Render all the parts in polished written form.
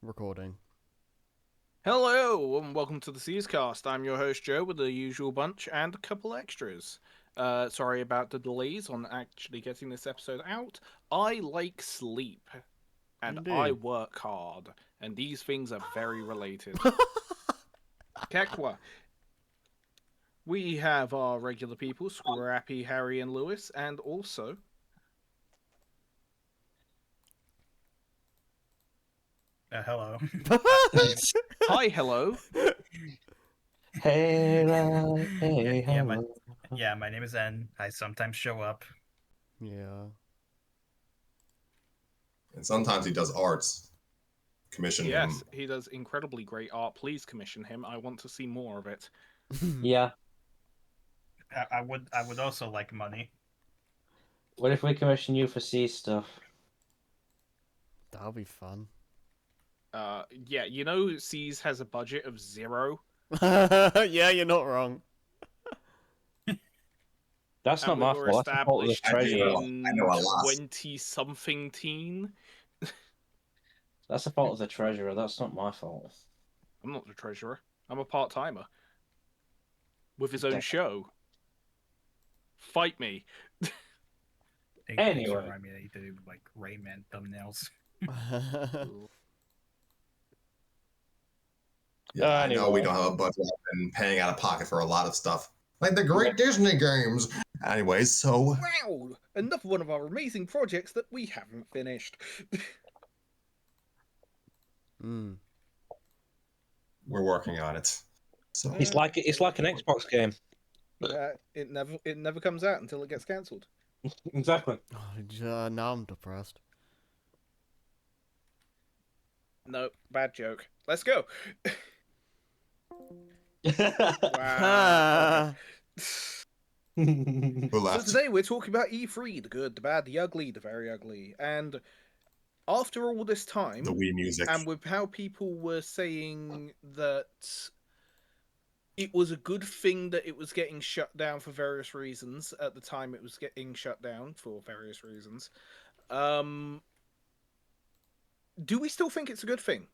Recording. Hello, and welcome to the SEESCast. I'm your host Joe with the usual bunch and a couple extras. Sorry about the delays on actually getting this episode out. I like sleep, and I Indeed. work hard, and these things are very related. Kekwa, we have our regular people, Scrappy, Harry, and Lewis, and also... Hello. Hi, hello. Hey, yeah, hey, yeah, my hello. yeah, my name is N. I sometimes show up. Yeah. And sometimes he does arts. Commission Yes, him. he does incredibly great art. Please commission him. I want to see more of it. Yeah, I would also like money. what if we commission you for C stuff? That'll be fun. Yeah, you know, Seas has a budget of 0. Yeah, you're not wrong. That's And not we my were fault. That's the fault of the established I do treasurer. know. I know in a lot. 20 something teen. That's the fault of the treasurer. That's not my fault. I'm not the treasurer. I'm a part timer with his own Damn. show. Fight me. Things Anyway. remind me that you do like Rayman thumbnails. Yeah, I know we Anyway. don't have a budget and paying out of pocket for a lot of stuff. Like the great Disney games. Anyways, so Wow! Another one of our amazing projects that we haven't finished. Mm. we're working on it. So It's like an Xbox game. It never comes out until it gets cancelled. Exactly. Now I'm depressed. No, bad joke. Let's go. Yeah. Wow. Okay. who So left? today we're talking about E3, the good, the bad, the ugly, the very ugly. And after all this time, The Wii music. and with how people were saying that it was a good thing that it was getting shut down for various reasons at the time it was getting shut down for various reasons, do we still think it's a good thing?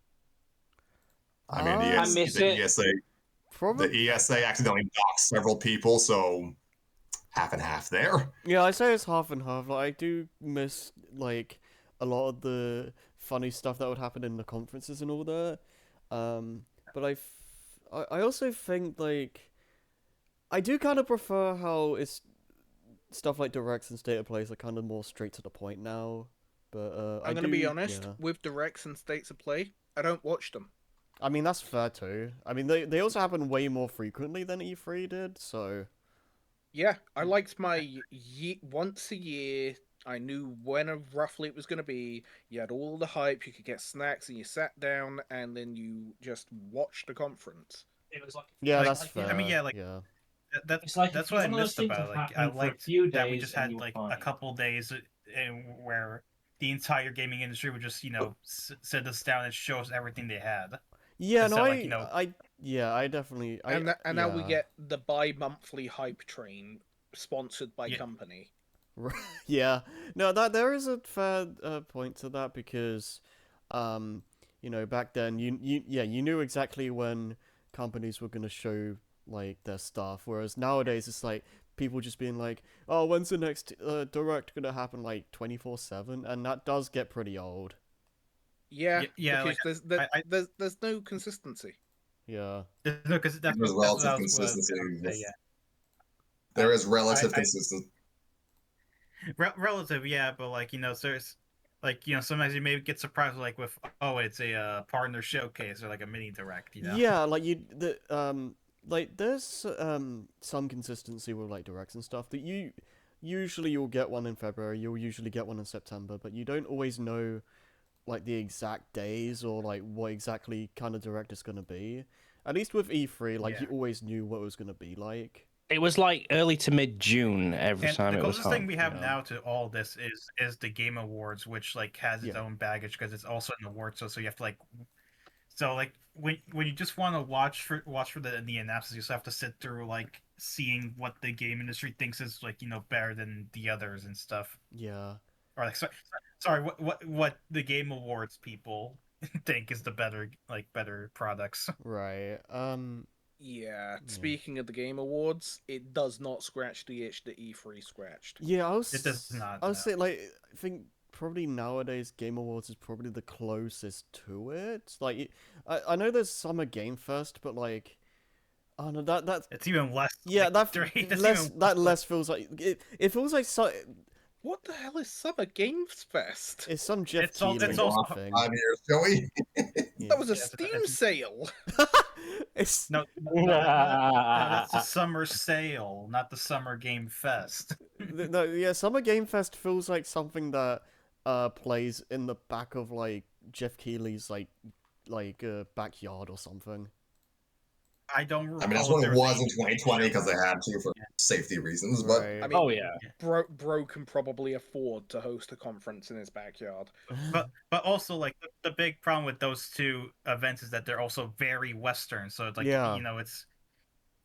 I mean, I miss the it. ESA, the Probably. ESA accidentally doxed several people, so half and half there. Yeah, I say it's half and half. Like, I do miss like a lot of the funny stuff that would happen in the conferences and all that. But I also think like I do kind of prefer how it's stuff like directs and state of plays are kind of more straight to the point now. But I'm going to be honest, with directs and states of play, I don't watch them. I mean, that's fair too. I mean, they also happen way more frequently than E3 did, so... Yeah, I liked my once a year. I knew when roughly it was going to be. You had all the hype. You could get snacks, and you sat down, and then you just watched the conference. It was like Yeah, Like, that's fair. I mean, yeah, like yeah. it's like that's if what I one of those missed things about had it. Like I happened for a liked few that we days just and had you were like a fine. couple days where the entire gaming industry would just sit us down and show us everything they had. Yeah, no, Instead, like, you know, I definitely... And now we get the bi-monthly hype train sponsored by Yeah. company. Yeah, no, that there is a fair point to that because, you know, back then you knew exactly when companies were gonna show like their stuff, whereas nowadays it's like people just being like, oh, when's the next direct gonna happen, like 24/7, and that does get pretty old. Yeah, yeah, because like there's no consistency. Yeah. no, because There's that's what relative I was consistency. gonna say. Yeah, There is relative I consistency. relative, yeah, but like so it's like sometimes you maybe get surprised like with it's a partner showcase or like a mini direct. Yeah, like like there's some consistency with like directs and stuff that usually you'll get one in February, you'll usually get one in September, but you don't always know like the exact days or like what exactly kind of direct it's gonna be. At least with E3, like you Yeah. always knew what it was gonna be like. It was like early to mid June every And time the it was closest thing on. we have Yeah. now to all this is the Game Awards, which like has its Yeah. own baggage because it's also an award. So you have to like when you just want to watch for the analysis, you just have to sit through like seeing what the game industry thinks is like better than the others and stuff. Yeah. Or like sorry what the Game Awards people think is the better products. Right. Yeah. Speaking of the Game Awards, it does not scratch the itch that E3 scratched. Yeah, It does not. I would No. say like I think probably nowadays Game Awards is probably the closest to it. Like I know there's Summer Game Fest, but like oh no that's It's even less. yeah That's less even that less feels like it feels like What the hell is Summer Games Fest? it's some Jeff It's all- Keighley it's also- thing. 5 years, Joey. Yeah. That was a Yeah, Steam sale. It's No, that's the summer sale, not the summer game fest. no, yeah, Summer Game Fest feels like something that plays in the back of like Jeff Keighley's backyard or something. I don't recall. I mean, that's if what there it was in any 2020 because they had to for safety reasons. But Right. I mean, Oh yeah. Bro can probably afford to host a conference in his backyard. but also like the big problem with those two events is that they're also very Western. So it's like Yeah. it's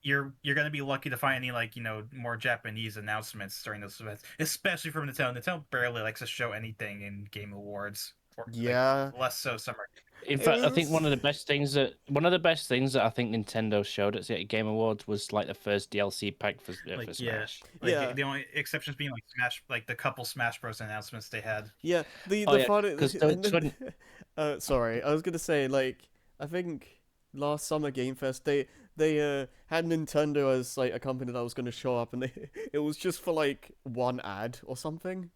you're gonna be lucky to find any more Japanese announcements during those events, especially from Nintendo. Nintendo barely likes to show anything in Game Awards. Or, Yeah. less so summer. In It fact, I think was- one of the best things that I think Nintendo showed at the Game Awards was like the first DLC pack for Smash. Yeah. The only exceptions being like Smash, like the couple Smash Bros announcements they had. Yeah, Oh, the yeah, fun 'cause and the then, sorry, I was gonna say like I think last Summer Game Fest they had Nintendo as like a company that was gonna show up and it was just for like one ad or something.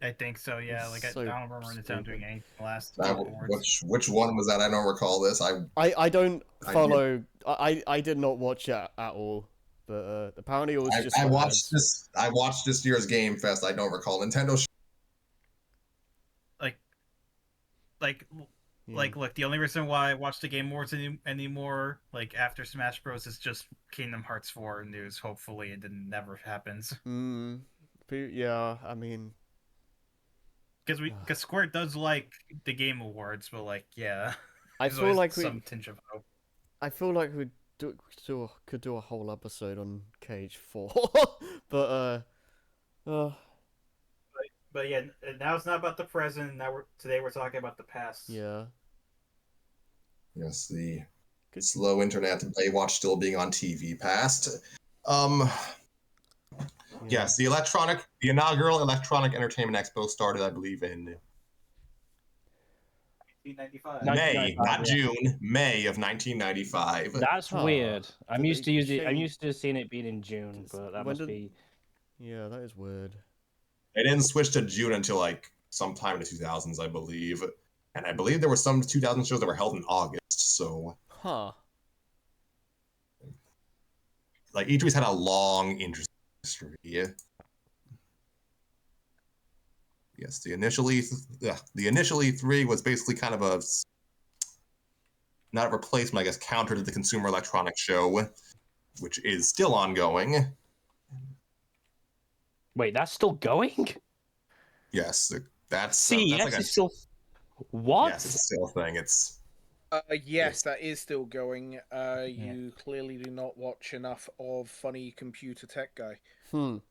I think so. Yeah, like So I don't remember Nintendo stupid. doing anything last that, Game Awards. which one was that? I don't recall this. I don't I follow. I did not watch it at all, but apparently it was just. I for watched ads. this. I watched this year's Game Fest. I don't recall Nintendo. Like Yeah. look, the only reason why I watch the Game Awards anymore, like after Smash Bros, is just Kingdom Hearts 4 news. Hopefully, it never happens Yeah, I mean, because Square does like the Game Awards, but like yeah, I there's feel always like some tinge of hope. I feel like we could do a whole episode on KH4, but But yeah, now it's not about the present. Today we're talking about the past. yeah. Yes, the Good. slow internet Baywatch still being on TV past. Yes, the inaugural Electronic Entertainment Expo started, I believe, in 1995. May, 1995, not yeah. June, May of 1995. That's Huh. weird. I'm Did used they to I'm change- used to seeing it being in June, but that When must did- be. Yeah, that is weird. They didn't switch to June until like sometime in the 2000s, I believe. And I believe there were some 2000 shows that were held in August. So, Huh. like, E3's had a long, interesting history. Yes, the initial E3 was basically kind of not a replacement, I guess, counter to the Consumer Electronics Show, which is still ongoing. Wait, that's still going? Yes, that's CES like is still. What? yes, it's still a thing. It's Yes, Yes. that is still going. You clearly do not watch enough of Funny Computer Tech Guy and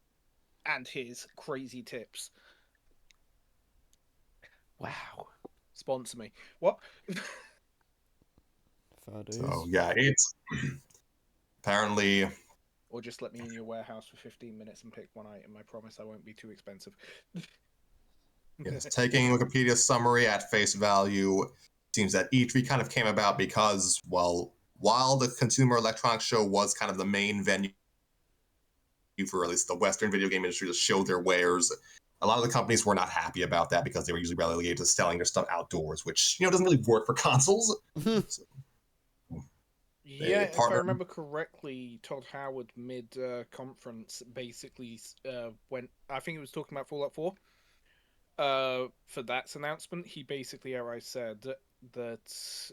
his crazy tips. Wow. Sponsor me. What? Fair dues. so yeah, it's apparently Or just let me in your warehouse for 15 minutes and pick one item. I promise I won't be too expensive. yes, taking Wikipedia's summary at face value, seems that E3 kind of came about because, well, while the Consumer Electronics Show was kind of the main venue for at least the Western video game industry to show their wares, a lot of the companies were not happy about that because they were usually relegated to selling their stuff outdoors, which doesn't really work for consoles. So, Yeah, if I partnered- remember correctly, Todd Howard mid conference basically went. I think he was talking about Fallout 4. For that announcement, he basically outright said that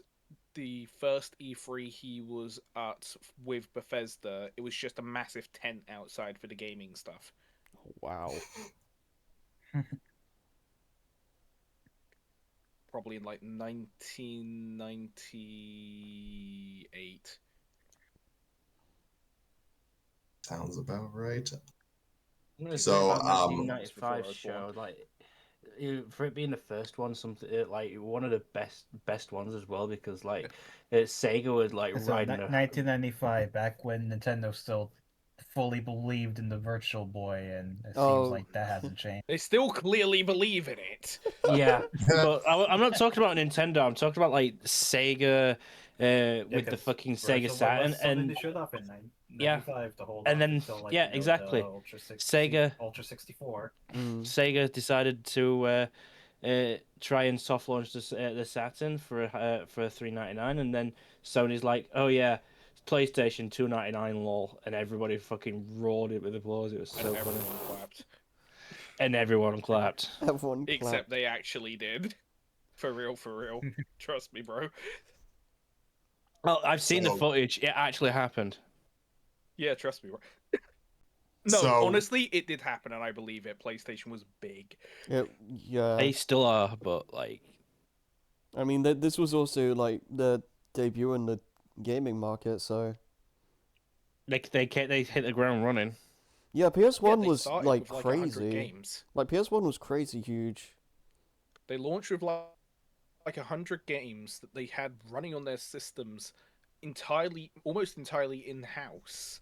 the first E3 he was at with Bethesda, it was just a massive tent outside for the gaming stuff. Wow. Probably in like 1998. sounds about right. I'm gonna So, say about um, 1995 Before I was born. show, like for it being the first one, something like one of the best ones as well, because like Sega was like So, riding. 1995, back when Nintendo still fully believed in the Virtual Boy, and it Oh. seems like that hasn't changed. They still clearly believe in it. Yeah, but I'm not talking about Nintendo. I'm talking about like Sega, with the fucking Sega Saturn, and they showed off in Yeah. 95 to hold And off then- until yeah, exactly. Ultra 60, Sega- Ultra 64. Sega decided to try and soft launch the Saturn for $3.99, and then Sony's like, oh yeah, PlayStation $2.99 lol, and everybody fucking roared it with applause. It was so And funny, everyone clapped. and everyone clapped. Everyone Except clapped. they actually did. For real, for real. Trust me, bro. Well, I've seen the So- footage. It actually happened. Yeah, trust me, bro. No, So- honestly, it did happen, and I believe it. PlayStation was big. Yeah. They still are, but like, I mean, this was also like the debut in the gaming market, so they hit the ground running. yeah, PS1 Yeah, they was started like with, 100 crazy. games. Like PS1 was crazy huge. They launched with like 100 games that they had running on their systems almost entirely in-house,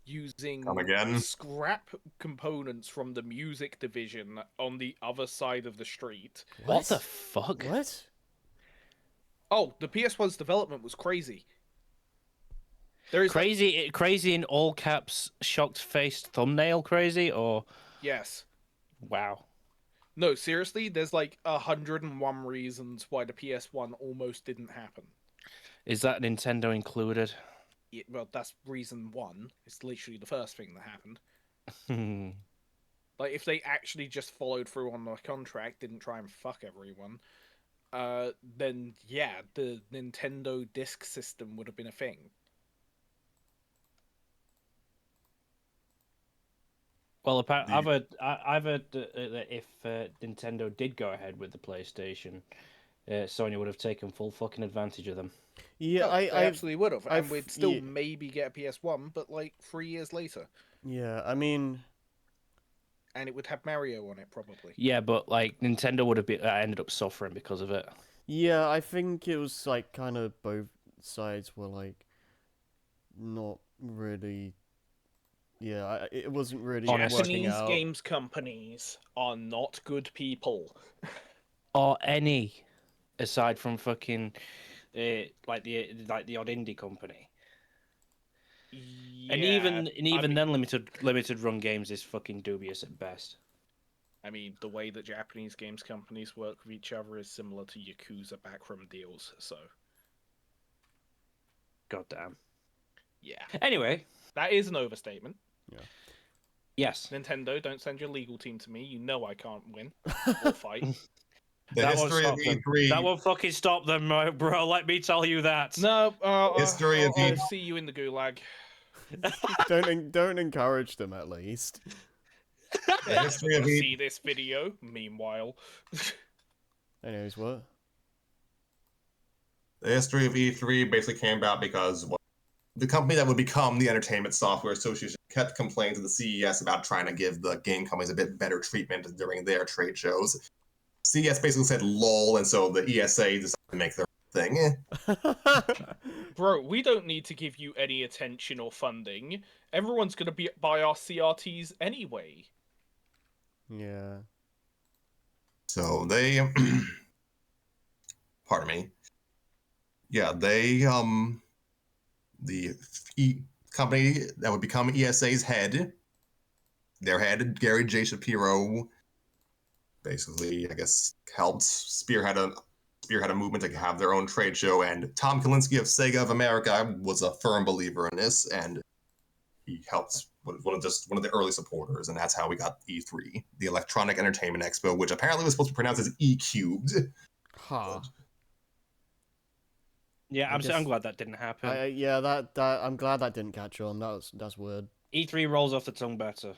using Come again? scrap components from the music division on the other side of the street. What the fuck? What? Oh, the PS1's development was crazy. There is Crazy in all caps, shocked faced thumbnail crazy, or yes. wow. No, seriously, there's like 101 reasons why the PS1 almost didn't happen. Is that Nintendo included? Well, that's reason one. It's literally the first thing that happened. Hmm. Like, if they actually just followed through on the contract, didn't try and fuck everyone, then yeah, the Nintendo Disk System would have been a thing. Well, I've heard that if Nintendo did go ahead with the PlayStation, Sony would have taken full fucking advantage of them. Yeah, Oh, they absolutely would have, and I've- we'd still yeah. maybe get a PS1, but like 3 years later, Yeah, I mean, and it would have Mario on it probably. Yeah, but like Nintendo would have ended up suffering because of it. yeah, I think it was like kind of both sides were like not really. Yeah, it wasn't really working Japanese out. games companies are not good people. Or any, aside from fucking, like the odd indie company. Yeah, And even I mean, then, limited run games is fucking dubious at best. I mean, the way that Japanese games companies work with each other is similar to Yakuza backroom deals. So God damn. yeah, Anyway, that is an overstatement. yes. Nintendo, don't send your legal team to me. You know I can't win or fight. The That won't history of stop them. E3. That won't fucking stop them, bro. Let me tell you that. No, History of I'll E- see you in the gulag. Don't encourage them at least. The history of See E. this video. Meanwhile, Anyways, what? The history of E3 basically came about because the company that would become the Entertainment Software Association kept complaining to the CES about trying to give the game companies a bit better treatment during their trade shows. CES basically said lol, and so the ESA decided to make their own thing. bro, we don't need to give you any attention or funding. Everyone's gonna buy our CRTs anyway. Yeah. So they, pardon me. Yeah, they, the company that would become ESA's head, their head, Gary J. Shapiro, basically, I guess, helped spearhead a movement to have their own trade show, and Tom Kalinske of Sega of America was a firm believer in this, and he helped was one of the early supporters, and that's how we got E3, the Electronic Entertainment Expo, which apparently was supposed to be pronounced as E cubed. Ha. Yeah, I I'm guess- glad that didn't happen. Yeah, that I'm glad that didn't catch on. That's weird. E3 rolls off the tongue better.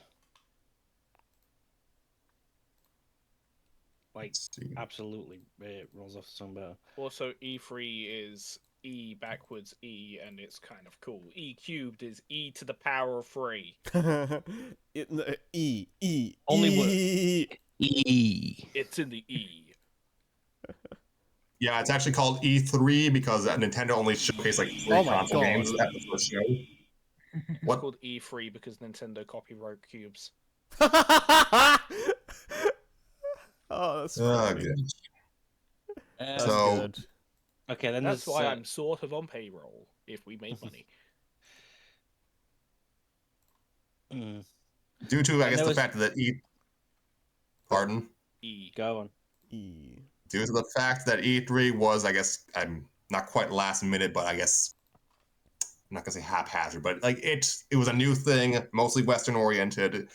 Like, Let's see. absolutely, it rolls off the tongue better. Also, E3 is E backwards E, and it's kind of cool. E cubed is E to the power of 3. E. Only E. E. It's in the E. Yeah, it's actually called E3 because Nintendo only showcased like 3 Oh my console God. games at the first show. It's What? called E3 because Nintendo copyright cubes. Oh, that's Oh, funny. good. That's So- good. Okay, then That's there's why I'm sort of on payroll if we make money. Due to, I And guess, there the was- fact that Pardon? E. Go on. E. Due to the fact that E3 was, I guess, I'm not quite last minute, but I guess I'm not gonna say haphazard, but like it was a new thing, mostly Western oriented.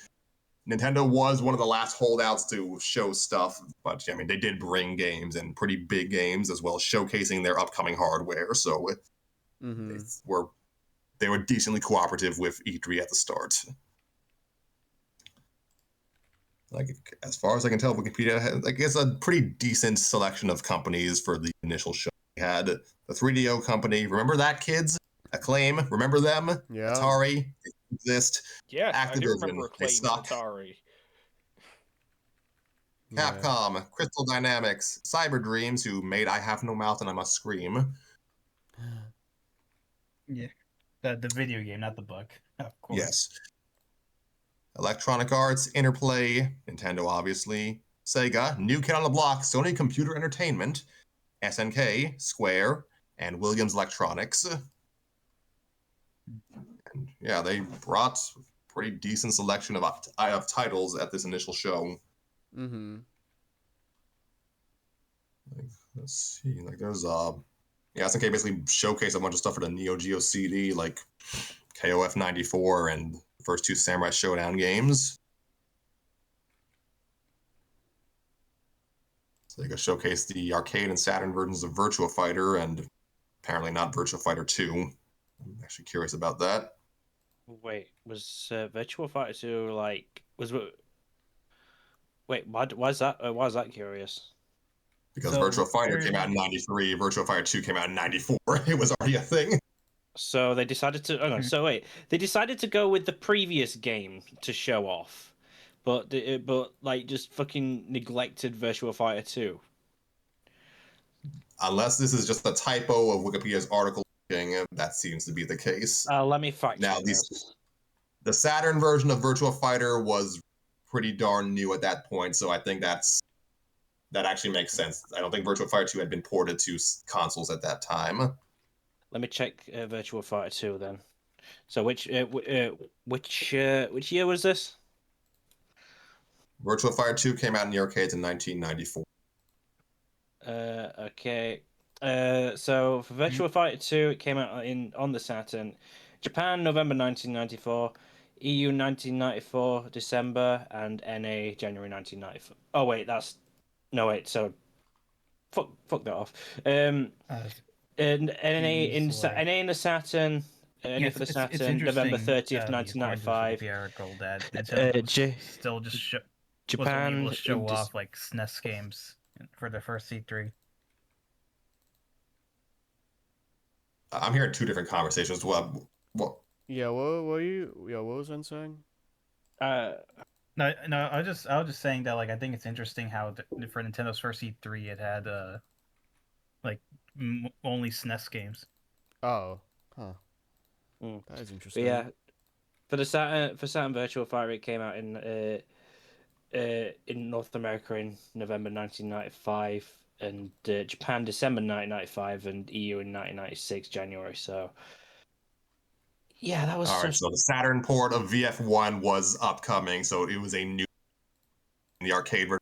Nintendo was one of the last holdouts to show stuff, but I mean they did bring games and pretty big games as well as showcasing their upcoming hardware. So Mm-hmm. they were decently cooperative with E3 at the start. Like as far as I can tell, Wikipedia had, like it's a pretty decent selection of companies for the initial show. We had the 3DO company. Remember that, kids? Acclaim. Remember them? Yeah. Atari. They exist. Yes, I do Activision, remember they Acclaim and suck. Atari. Yeah. Capcom, Crystal Dynamics, Cyber Dreams, who made I Have No Mouth and I Must Scream. Yeah. The video game, not the book. Of course. Yes. Electronic Arts, Interplay, Nintendo, obviously. Sega, New Kid on the Block, Sony Computer Entertainment, SNK, Square, and Williams Electronics. And yeah, they brought a pretty decent selection of titles at this initial show. Mm-hmm. Let's see, like there's SNK basically showcased a bunch of stuff for the Neo Geo CD, like KOF 94 and the first 2 Samurai Showdown games. So they could showcase the arcade and Saturn versions of Virtua Fighter and apparently not Virtua Fighter 2. I'm actually curious about that. Wait, was Virtua Fighter 2 like was? Wait, why is that? Why is that curious? Because So Virtua Fighter came out in there's- 93, Virtua Fighter 2 came out in 94. It was already a thing. So they decided to. Oh no! So wait, they decided to go with the previous game to show off, but like just fucking neglected Virtua Fighter 2. Unless this is just a typo of Wikipedia's article, that seems to be the case. Let me fact Now, check this. the Saturn version of Virtua Fighter was pretty darn new at that point, so I think that actually makes sense. I don't think Virtua Fighter 2 had been ported to consoles at that time. Let me check Virtua Fighter 2 then. So which year was this? Virtua Fighter 2 came out in the arcades in 1994. Okay. So for Virtua Fighter 2, it came out on the Saturn. Japan, November 1994. EU 1994, December, and NA January 1994. Oh wait, so fuck that off. And NA in the Saturn. NA for the Saturn, November 30th, 1995. The article that Nintendo still just was only Japan able to show in off like SNES games for their first E3. I'm hearing 2 different conversations. What? Yeah. What were you? Yeah. What was Zen saying? No, I was just saying that like I think it's interesting how for Nintendo's first E3 it had like only SNES games. Oh. Huh. Mm. That is But interesting. yeah, for Saturn Virtual Fighter, it came out in North America in November 1995, and Japan December 1995, and EU in 1996 January. So yeah, that was All right, so the Saturn port of VF1 was upcoming, so it was a new in the arcade version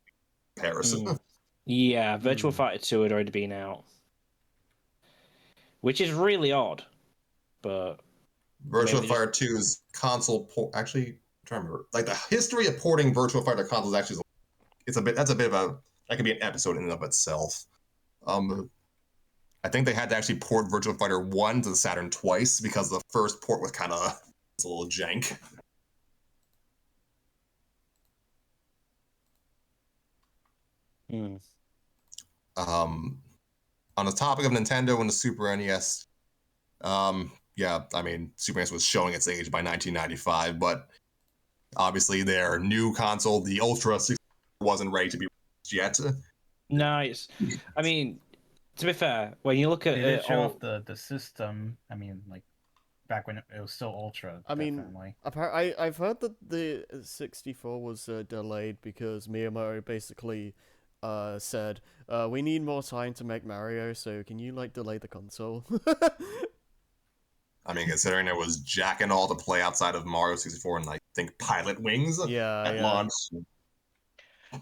comparison. Yeah, Virtual Hmm. Fighter 2 had already been out, which is really odd, but Virtua maybe Fighter 2's console port. Actually, I'm trying to remember. Like the history of porting Virtua Fighter consoles actually, that's a bit of a that could be an episode in and of itself. I think they had to actually port Virtua Fighter 1 to the Saturn twice because the first port was kind of a little jank. On the topic of Nintendo and the Super NES, yeah, I mean, Super NES was showing its age by 1995, but obviously their new console, the Ultra wasn't ready to be released yet. Nice. I mean, to be fair, when you look at They did show all, off the system. I mean, like back when it was still Ultra, I mean, definitely. I've heard that the 64 was delayed because Miyamoto basically said, we need more time to make Mario, so can you like delay the console? I mean, considering it was jacking all to play outside of Mario 64 and, like, I think Pilot Wings Yeah, at yeah. launch.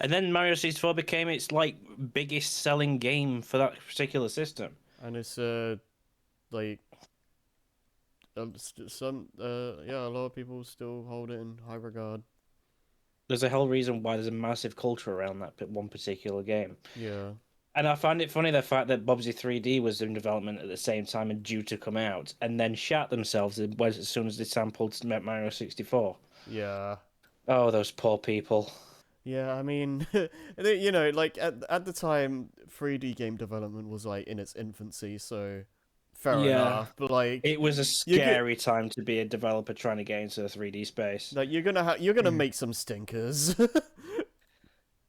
and then Mario 64 became its like biggest selling game for that particular system. And it's like some yeah, a lot of people still hold it in high regard. There's a whole reason why there's a massive culture around that one particular game. Yeah. And I find it funny the fact that Bobsy 3D was in development at the same time and due to come out, and then shat themselves as soon as they sampled Mario 64. Yeah. Oh, those poor people. Yeah, I mean, you know, like at the time, 3D game development was like in its infancy, so fair Yeah. enough. But like, It was a you get scary time to be a developer trying to get into the 3D space. like you're gonna make some stinkers.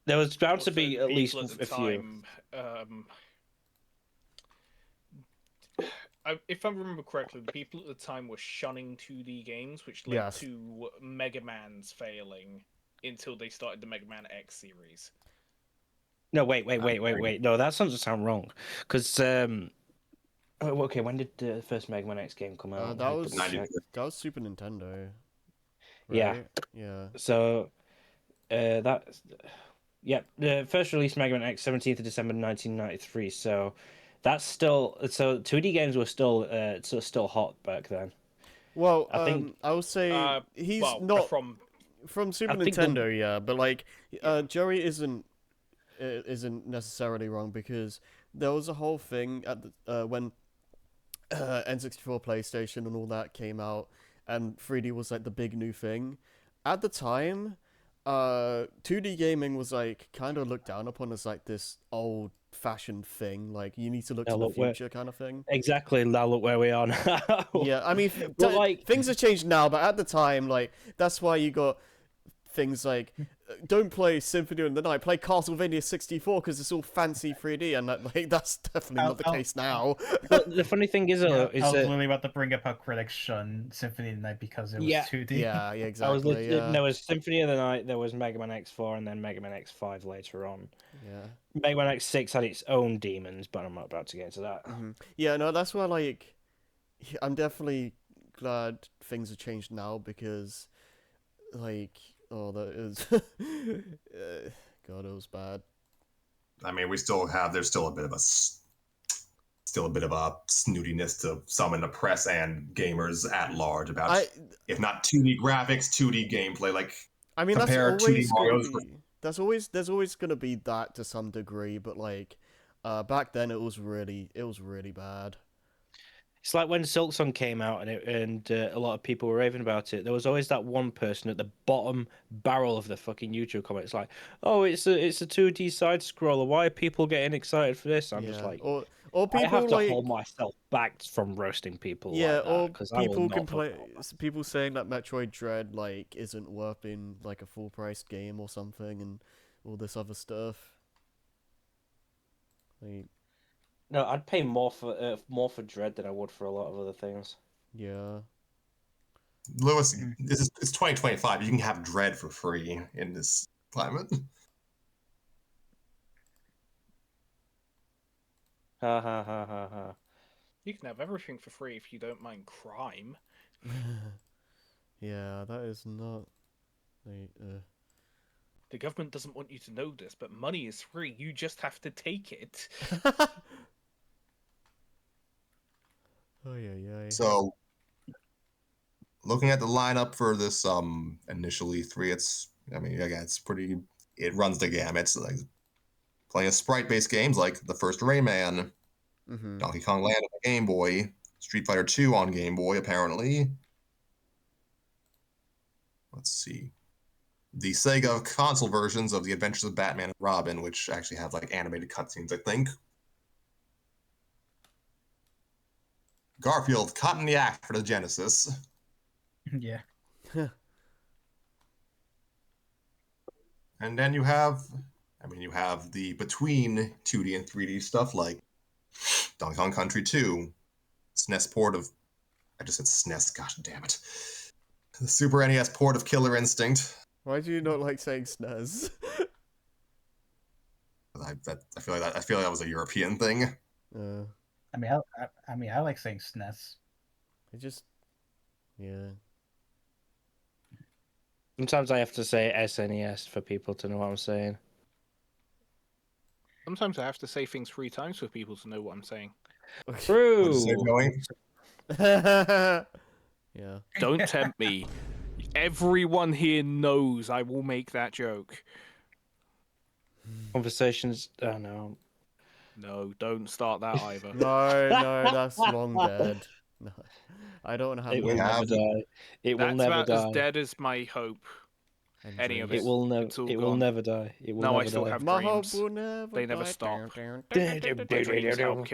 There was bound to Also, be at least people at the a few. time, if I remember correctly, the people at the time were shunning 2D games, which led Yes. to Mega Man's failing until they started the Mega Man X series. No, wait. No, that doesn't sound wrong. Because, okay, when did the first Mega Man X game come out? that Let me was double check. that was Super Nintendo. Yeah. Right? Yeah. So, that, yeah, the first release Mega Man X, 17th of December 1993. So, that's still, so 2D games were still hot back then. Well, I think I would say he's not from Super I think Nintendo, yeah, but like, Joey isn't necessarily wrong because there was a whole thing at the when N64 PlayStation and all that came out, and 3D was like the big new thing. At the time, 2D gaming was like kind of looked down upon as like this old-fashioned thing. Like you need to look Yeah, to the look, we're- future kind of thing. exactly, now look where we are now. Yeah, I mean, But, like- things have changed now, but at the time, like that's why you got things like don't play Symphony of the Night, play Castlevania 64 because it's all fancy 3D, and like that's definitely not the case now. But the funny thing is, Yeah, is I was that literally about to bring up how critics shun Symphony of the Night because it was Yeah. 2D. Yeah, I was exactly. there was Symphony of the Night, there was Mega Man X4, and then Mega Man X5 later on. Yeah. Mega Man X6 had its own demons, but I'm not about to get into that. Yeah, no, that's why like I'm definitely glad things have changed now because like that is God, it was bad. I mean, there's still a bit of a snootiness to some in the press and gamers at large about, if not 2D graphics, 2D gameplay. Like, I mean, compare that's always 2D gonna Mario's be. There's always gonna be that to some degree, but like, back then it was really bad. It's like when Silksong came out and a lot of people were raving about it. There was always that one person at the bottom barrel of the fucking YouTube comments like, "Oh, it's a 2D side scroller. Why are people getting excited for this?" I'm just Yeah, like, or I have people to like hold myself back from roasting people yeah, like that or because I will people not complain. People saying that Metroid Dread like isn't worth being like a full priced game or something, and all this other stuff. Like, No, I'd pay more for Dread than I would for a lot of other things. yeah. Lewis, it's 2025. You can have Dread for free in this climate. Ha ha ha ha ha. You can have everything for free if you don't mind crime. Yeah, that is not. Like, The government doesn't want you to know this, but money is free. You just have to take it. Oh yeah. So, looking at the lineup for this initially three, it's pretty. It runs the gamut. It's like playing sprite-based games like the first Rayman, Donkey Kong Land on the Game Boy, Street Fighter 2 on Game Boy, apparently. Let's see. The Sega console versions of The Adventures of Batman and Robin, which actually have like animated cutscenes, I think. Garfield caught in the act for the Genesis. Yeah. And then you have, you have the between 2D and 3D stuff like Donkey Kong Country 2, SNES port of, I just said SNES, gosh damn it. The Super NES port of Killer Instinct. Why do you not like saying SNES? I feel like that was a European thing. I like saying SNES. It just, yeah. Sometimes I have to say SNES for people to know what I'm saying. Sometimes I have to say things 3 times for people to know what I'm saying. What'd you say, True. Joey? Yeah. Don't tempt me. Everyone here knows I will make that joke. Conversations. Oh no. No, don't start that either. No, that's long dead. No, I don't have. It We will never have- die. It will That's never about as die. dead as my hope. Any of Dreams. It will never. It's all It will gone. never die. It will No, I never still die. have My hope dreams. will never. They never die. stop. Dun, My dreams help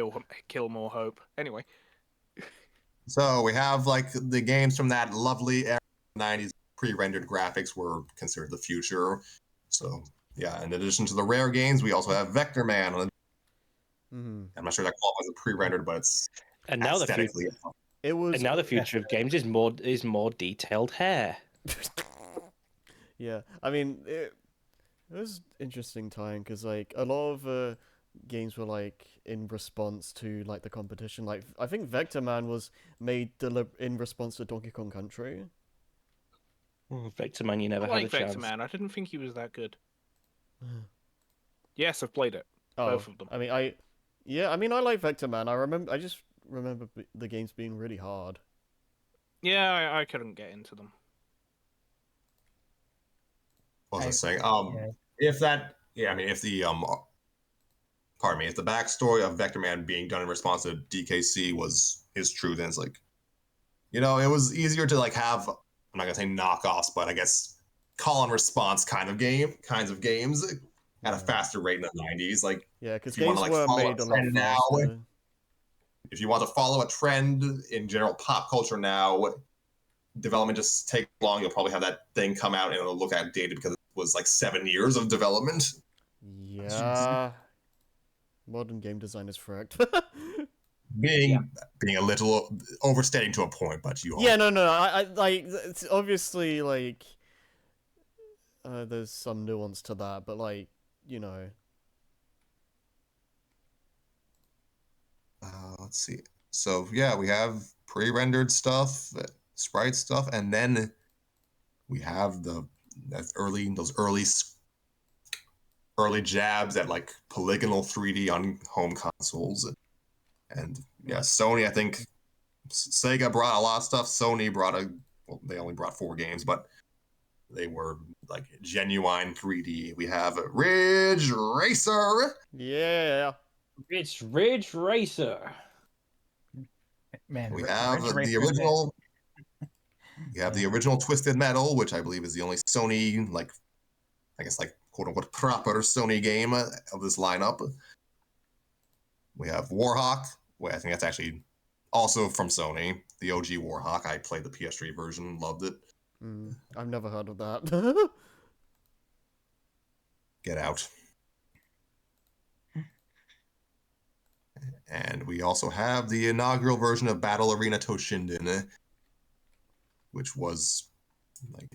kill more hope. Anyway, So we have like the games from that lovely era of the 90s. Pre-rendered graphics were considered the future. So yeah, in addition to the rare games, we also have Vector Man. Mhm. I'm not sure that qualifies as pre-rendered, but it's And now the aesthetically. future. It was. And now the future of games is more detailed hair. Yeah, I mean, it was interesting time because like a lot of games were like in response to like the competition. Like I think Vector Man was made in response to Donkey Kong Country. Vector Man, you never I had a like chance. Vector Man. I didn't think he was that good. Yes, I've played it. Both of them. I mean, I like Vector Man. I just remember the games being really hard. Yeah, I couldn't get into them. What was I saying? Yeah. If that, yeah, if the pardon me, if the backstory of Vector Man being done in response to DKC is true, then it's like, it was easier to like have, I'm not gonna say knockoffs, but I guess call and response kinds of games at a faster rate in the 90s. Like, Yeah, because if you want games to like were follow made a a lot trend now, faster. if you want to follow a trend in general pop culture now, development just takes long. You'll probably have that thing come out and it'll look outdated because it was like 7 years of development. Yeah. Modern game design is fricked. Being a little overstating to a point, but you all. Yeah, no. I like it's obviously like there's some nuance to that, but like you know. Let's see. So yeah, we have pre-rendered stuff, sprite stuff, and then we have those early jabs at like polygonal 3D on home consoles, and yeah, Sony. I think Sega brought a lot of stuff. Sony they only brought 4 games, but they were like genuine 3D. We have Ridge Racer. Yeah. It's Ridge Racer. Man, We Ridge have the Racer- original. You have the original Twisted Metal, which I believe is the only Sony, like, I guess, like, quote unquote, proper Sony game of this lineup. We have Warhawk. Well, I think that's actually also from Sony. The OG Warhawk. I played the PS3 version, loved it. I've never heard of that. Get out. And we also have the inaugural version of Battle Arena Toshinden, which was like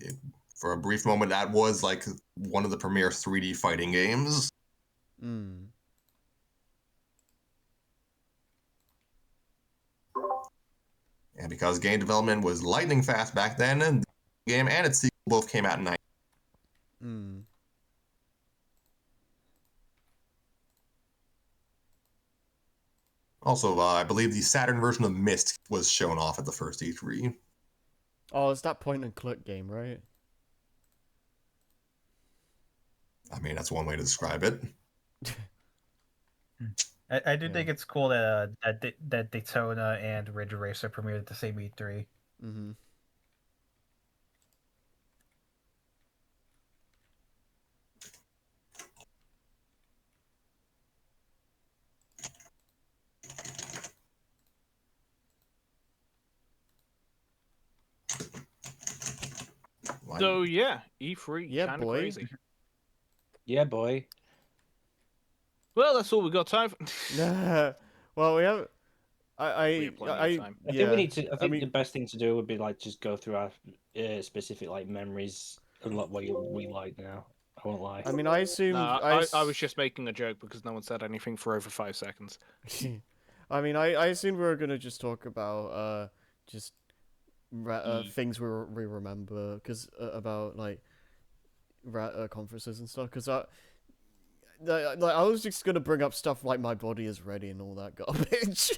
for a brief moment that was like one of the premier 3D fighting games. And because game development was lightning fast back then, the game and its sequel both came out in 1990. Also, I believe the Saturn version of Myst was shown off at the first E3. Oh, it's that point and click game, right? I mean, that's one way to describe it. I do think it's cool that that Daytona and Ridge Racer premiered at the same E3. So yeah, E3 Yeah, kind of boy. crazy. Yeah, boy. Well, that's all we got time for. Well, we have. We have plenty of time. I think we Yeah. need to. I I think the mean, best thing to do would be like just go through our specific like memories and like what we like now. I won't lie. I mean, I assumed. No, I was just making a joke because no one said anything for over 5 seconds. I mean, I assumed we were gonna just talk about just E. things we remember, because about like conferences and stuff. Because I was just gonna bring up stuff like my body is ready and all that garbage.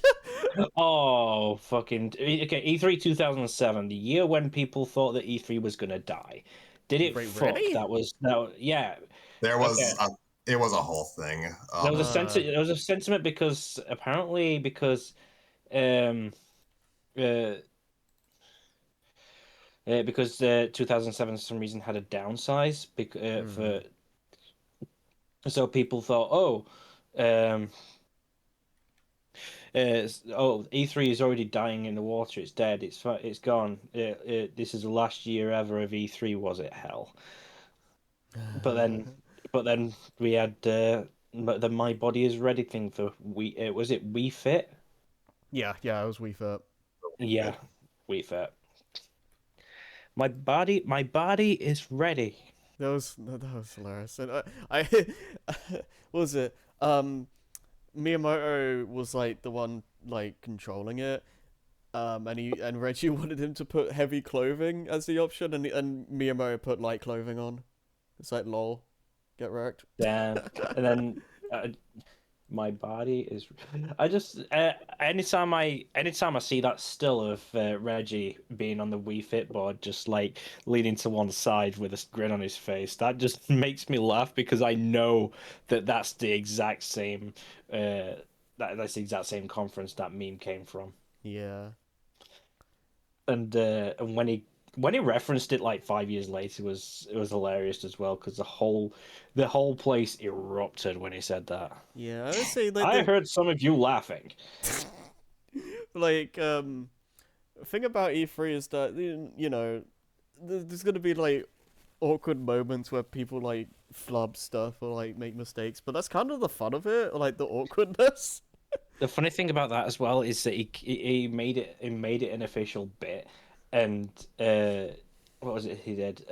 Oh, fucking okay! E3 2007, the year when people thought that E3 was gonna die. Did it Wait, fuck? really? Yeah. There was Okay. it was a whole thing. There was a Uh, there was a sentiment because apparently um uh, because 2007 for some reason had a downsize for so people thought um E3 is already dying in the water, it's dead, it's gone, this is the last year ever of E3, was it hell? But then we had the My Body is Ready thing for was it Wii Fit? yeah, it was Wii Fit. Yeah, Wii Fit. My body is ready. That was hilarious. And I what was it? Miyamoto was like the one like controlling it. And Reggie wanted him to put heavy clothing as the option, and Miyamoto put light clothing on. It's like lol, get wrecked. Damn. And then my body is. I just anytime I see that still of Reggie being on the Wii Fit board, just like leaning to one side with a grin on his face, that just makes me laugh because I know that that's the exact same that's the exact same conference that meme came from. Yeah. And when he referenced it like 5 years later, it was hilarious as well because the whole place erupted when he said that. Yeah, I would say like I heard some of you laughing. like thing about E3 is that you know there's gonna be like awkward moments where people like flub stuff or like make mistakes, but that's kind of the fun of it, like the awkwardness. The funny thing about that as well is that he made it an official bit, and what was it he did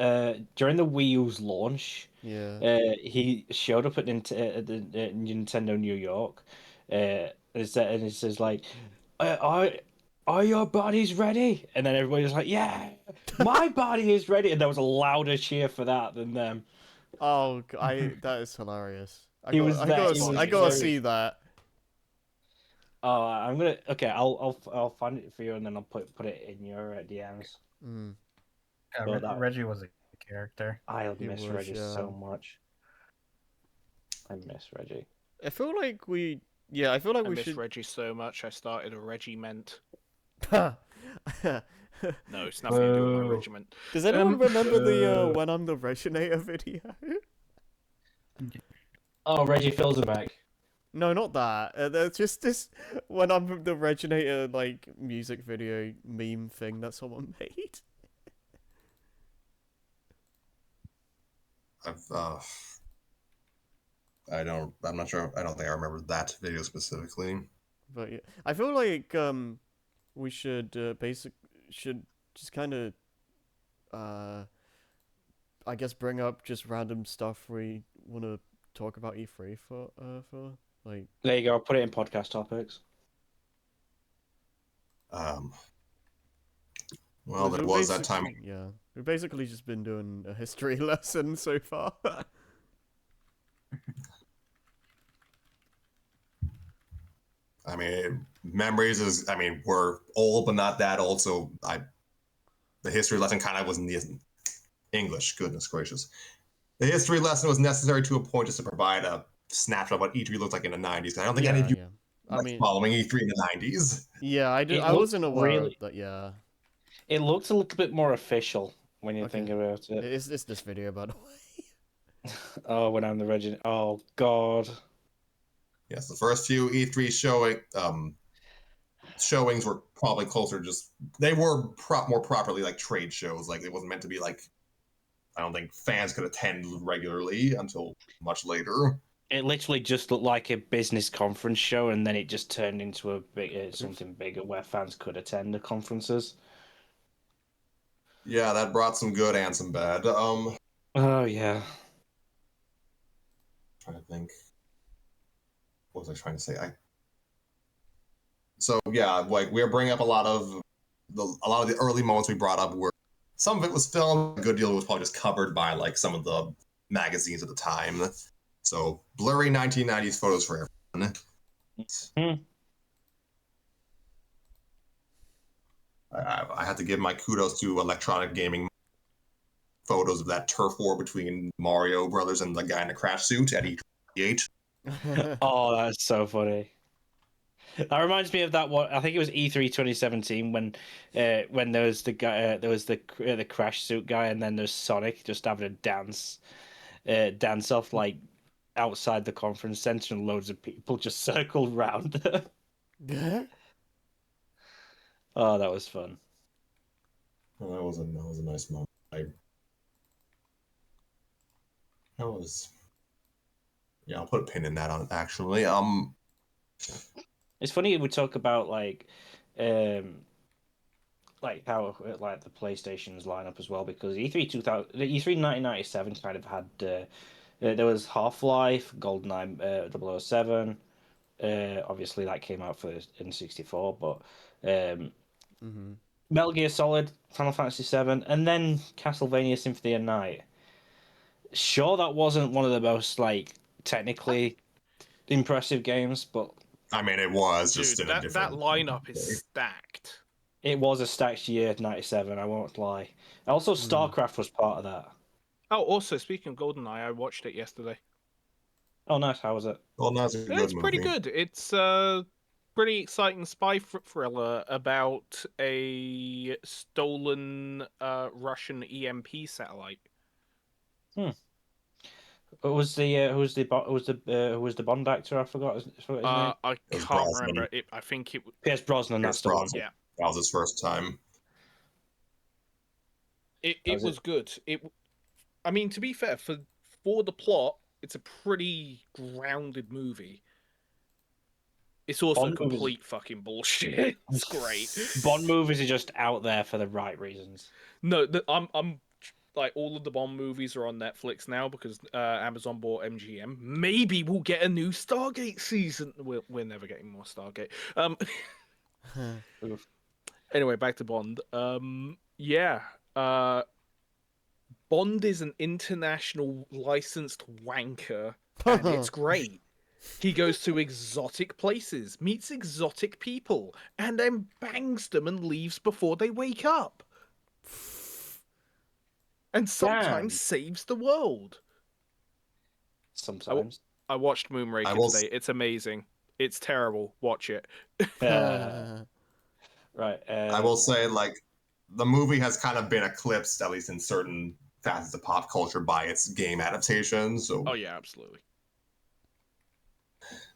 during the Wii U's launch? Yeah. He showed up at the Nintendo New York, and he says like, are your bodies ready? And then everybody was like, yeah, my body is ready, and there was a louder cheer for that than them. Oh, that is hilarious. He was there. He I was gotta very. see that. Oh, I'm gonna. Okay, I'll find it for you, and then I'll put it in your DMs. Mm. Yeah, Well, Reggie was a character. I He miss was, Reggie so yeah. much. I miss Reggie. I feel like I feel like I we miss should. Reggie so much. I started a regiment. Does No, it's nothing to do with my Whoa. regiment. anyone remember the uh, when I'm the Reginator video? Oh, Reggie Fils-Aimé. No, not that. There's just this when I'm the Reginator like music video meme thing that someone made. I'm not sure. I don't think I remember that video specifically. But yeah, I feel like we should should just kind of I guess bring up just random stuff we want to talk about E3 for like. There you go. I'll put it in podcast topics. Well, there was that time. Yeah, we've basically just been doing a history lesson so far. I mean, memories is. I mean, we're old, but not that old. So the history lesson kind of was in the English. Goodness gracious, the history lesson was necessary to a point just to provide a snapshot of what E3 looked like in the '90s. I don't think any of you I mean, following E3 in the '90s. yeah, I did. It I wasn't looked aware really- of that. Yeah, It looks a little bit more official when you Okay. think about it. it's this video by the way. Oh, when I'm the Reggie. Oh God. Yes, the first few E3 showings were probably closer. Just they were more properly like trade shows. Like it wasn't meant to be like I don't think fans could attend regularly until much later. It literally just looked like a business conference show, and then it just turned into a big something bigger where fans could attend the conferences. Yeah, that brought some good and some bad. Oh yeah. Trying to think. What was I trying to say? So yeah, like we were bringing up a lot of the early moments we brought up were some of it was filmed, a good deal was probably just covered by like some of the magazines at the time. So blurry 1990s photos for everyone. Hmm. I had to give my kudos to Electronic Gaming. Photos of that turf war between Mario Brothers and the guy in the crash suit at E8. Oh, that's so funny. That reminds me of that one. I think it was E3 2017 when there was the guy, there was the crash suit guy, and then there's Sonic just having a dance off like outside the conference center, and loads of people just circled round. Oh, that was fun. Oh, that was a nice moment. Yeah, I'll put a pin in that on actually. It's funny we talk about how like the PlayStation's lineup as well, because E3 1997 kind of had there was Half-Life, GoldenEye 007. Obviously that came out for N64, but Mm-hmm. Metal Gear Solid, Final Fantasy 7, and then Castlevania Symphony of Night. Sure, that wasn't one of the most like technically impressive games, but I mean, it was just Dude, in a that different lineup is way. stacked. it was a stacked year, 97, I won't lie. Also, StarCraft was part of that. Oh, also speaking of GoldenEye, I watched it yesterday. Oh, nice. How was it? Well, that's a good It's movie. pretty good. It's a pretty exciting spy thriller about a stolen Russian EMP satellite. Who was the Bond actor? I forgot his name. I It was can't Brosnan. remember it. I think it. Pierce Brosnan. Pierce That's the one. Brosnan. Yeah, That was his first time. it was good. I mean, to be fair, for the plot, it's a pretty grounded movie. It's also Bond movies- complete fucking bullshit. It's great. Bond movies are just out there for the right reasons. No, I'm like all of the Bond movies are on Netflix now because Amazon bought MGM. Maybe we'll get a new Stargate season. We're never getting more Stargate. Oof. Anyway, back to Bond. Yeah. Bond is an international licensed wanker, and it's great. He goes to exotic places, meets exotic people, and then bangs them and leaves before they wake up. And sometimes Damn. saves the world. Sometimes. I watched Moonraker I will today. It's amazing. It's terrible. Watch it. Right. I will say, like, the movie has kind of been eclipsed, at least in certain facets of pop culture, by its game adaptations. So, Oh yeah, absolutely.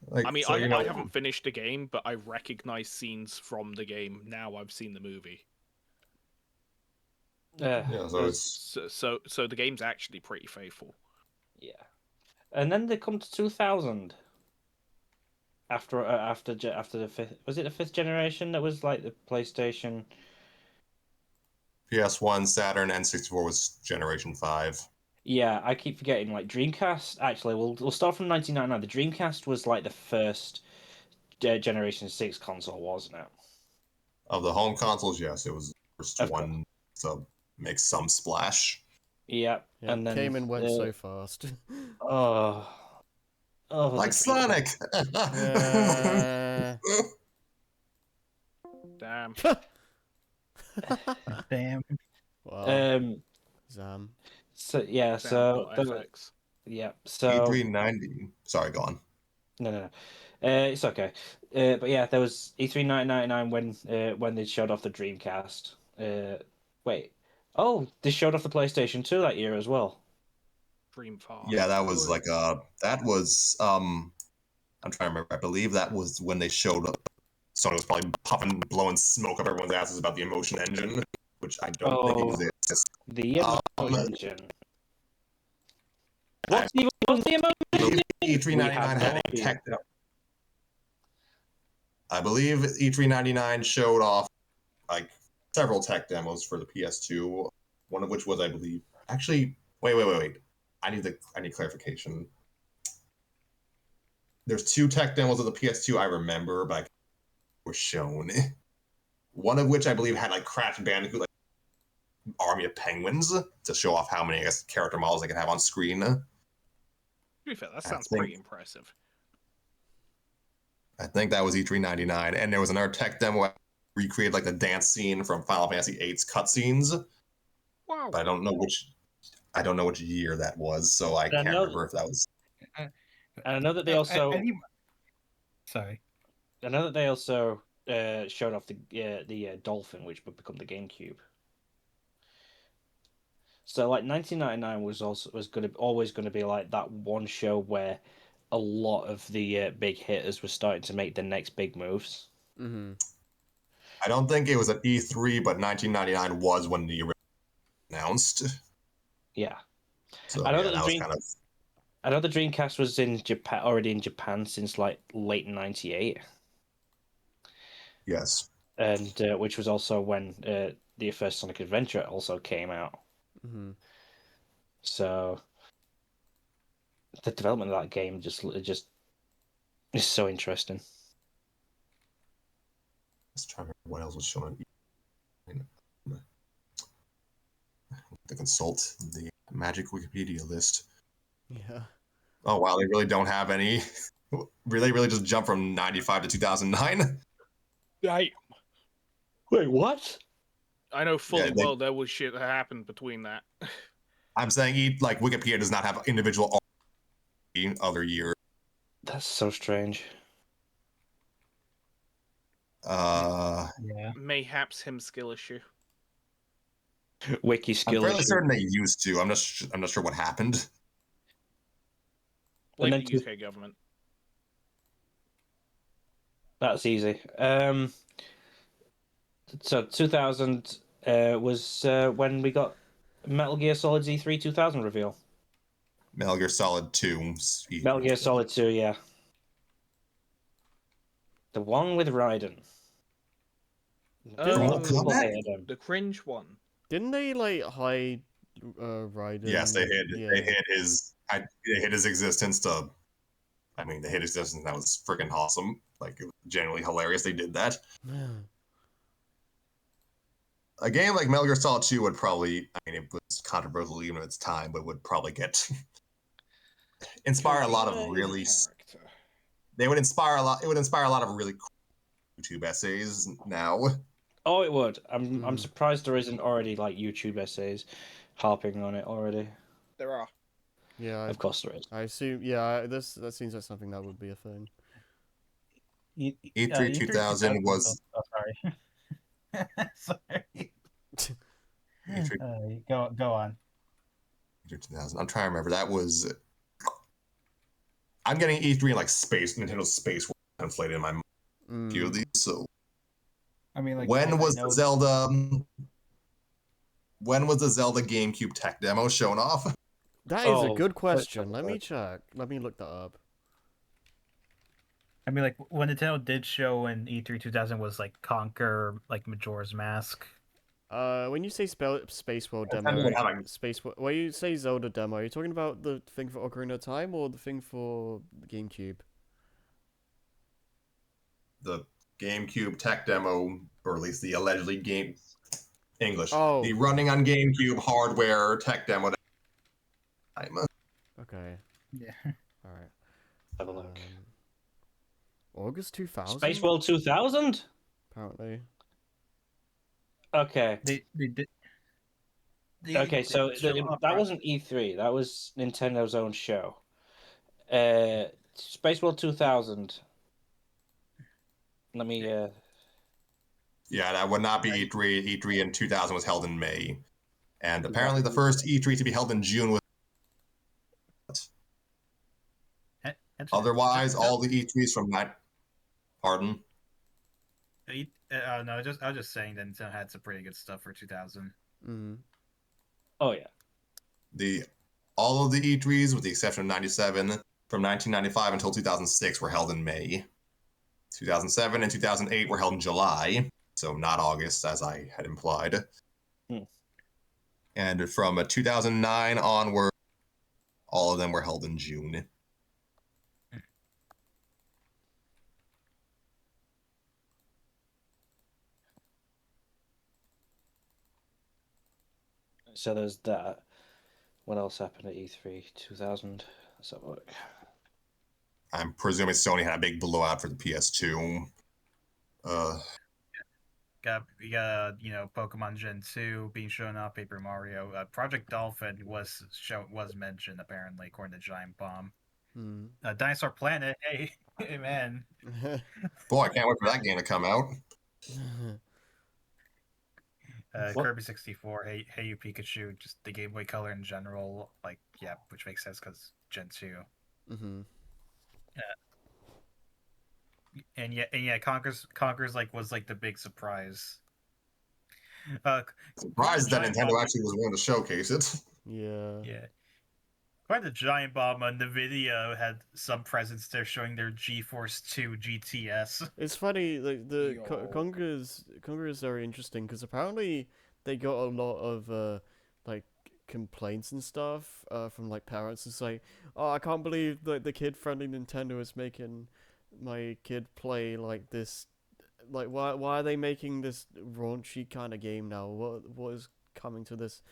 like, I mean, so, I haven't finished the game, but I recognize scenes from the game now I've seen the movie. Yeah, so it's So the game's actually pretty faithful. Yeah. And then they come to 2000. After the fifth, was it the fifth generation that was like the PlayStation? PS1, Saturn, N64 was Generation 5. Yeah, I keep forgetting. Like Dreamcast. Actually, we'll start from 1999. The Dreamcast was like the first Generation 6 console, wasn't it? Of the home consoles, yes, it was the first Of one to make some splash. Yeah, Yeah, and then came and went so fast. oh, Like the Sonic! Damn. Damn. Wow. Um. Zam. So yeah. FX. Yeah. So E390. Sorry, go on. no. It's okay. But yeah, there was E3 1999 when they showed off the Dreamcast. Wait. Oh, they showed off the PlayStation 2 that year as well. Dream fast. Yeah, that was like that was I'm trying to remember. I believe that was when they showed up. Sony was probably blowing smoke up everyone's asses about the Emotion Engine, which I don't think exists. The Emotion. What's even the emoji? E3 We had 99 no had a idea. tech demo. I believe E3 99 showed off like several tech demos for the PS2. One of which was, I believe, actually. Wait. I need clarification. There's 2 tech demos of the PS2 I remember, but were shown. One of which I believe had like Crash Bandicoot, like army of penguins to show off how many, I guess, character models they could have on screen. To be fair, that sounds pretty impressive. I think that was E3 99, and there was another tech demo that recreated like the dance scene from Final Fantasy VIII's cutscenes. Wow. But I don't know which year that was, so I can't remember if that was. And I know that they also. Sorry. I know that they also showed off the dolphin, which would become the GameCube. So like 1999 was always going to be like that one show where a lot of the big hitters were starting to make the next big moves. Mm-hmm. I don't think it was at E3, but 1999 was when the original announced. Yeah, So I know yeah, that that was kind of. I know the Dreamcast was already in Japan since like late '98. Yes. And which was also when the first Sonic Adventure also came out. Mm-hmm. So the development of that game just is so interesting. Let's try to remember what else was shown. To consult the magic Wikipedia list. Yeah. Oh wow, they really don't have any. Really just jump from 95 to 2009. Wait, what? I know fully Yeah, well there was shit that happened between that. I'm saying like Wikipedia does not have individual other year. That's so strange. Yeah. Mayhaps him skill issue. Wiki I'm skill fairly issue. certain they used to. I'm not sure what happened. Blame then the UK government. That's easy. So 2000 was when we got Metal Gear Solid Z3 2000 reveal. Metal Gear Solid 2. Metal Gear Solid 2, yeah. The one with Raiden. Mortal Kombat? Hated him. The cringe one. Didn't they like hide Raiden? Yes, they hid. Yeah. They hid his existence to. I mean, they hid his existence. That was freaking awesome. Like, it was genuinely hilarious. They did that. A game like Metal Gear Solid 2 would probably. I mean, it was controversial even at its time, but would probably get inspire a lot of really. They would inspire a lot. It would inspire a lot of really cool YouTube essays now. Oh, it would. I'm surprised there isn't already like YouTube essays harping on it already. There are. Yeah. Of course there is. I assume. Yeah. That seems like something that would be a thing. E3 2000 was. Oh, sorry. Sorry. E3 Go on. 2000. I'm trying to remember. That was. I'm getting E3 in like Nintendo Space conflated in my mind. A few of these. So. I mean, like, When was the Zelda GameCube tech demo shown off? That is a good question. Let me check. Let me look that up. I mean, like, when Nintendo did show in E3 2000 was like Conquer, like Majora's Mask. When you say Space World demo, when you say Zelda demo, are you talking about the thing for Ocarina of Time or the thing for the GameCube? The GameCube tech demo, or at least the allegedly English. Oh. The running on GameCube hardware tech demo. Okay. Yeah. All right. Have a look. August 2000? Space World 2000? Apparently. Okay. They did. Okay, so that wasn't E3. That was Nintendo's own show. Space World 2000. Let me. Yeah, that would not be E3. E3 in 2000 was held in May, and apparently the first E3 to be held in June was. Otherwise, all the E3s from that. Pardon. No, I was just saying that Nintendo had some pretty good stuff for 2000. Mm-hmm. Oh yeah. all of the E3s, with the exception of 97, from 1995 until 2006 were held in May. 2007 and 2008 were held in July, so not August, as I had implied. And from 2009 onward, all of them were held in June. So there's that. What else happened at E3 2000? Let's have a look. I'm presuming Sony had a big blowout for the PS2. We got Pokemon Gen 2 being shown off, Paper Mario. Project Dolphin was mentioned apparently, according to Giant Bomb. Dinosaur Planet, hey man. Boy, I can't wait for that game to come out. Kirby 64, Hey You Pikachu, just the Game Boy Color in general, which makes sense because Gen 2. And Conker's was the big surprise. Surprised that Nintendo actually was willing to showcase it. Yeah. Quite the Giant Bomb on the video had some presence there showing their GeForce 2 GTS. It's funny, like Conker is very interesting because apparently they got a lot of like complaints and stuff from like parents. It's like, oh, I can't believe that the kid-friendly Nintendo is making my kid play like this. Like, why are they making this raunchy kind of game now? What is coming to this?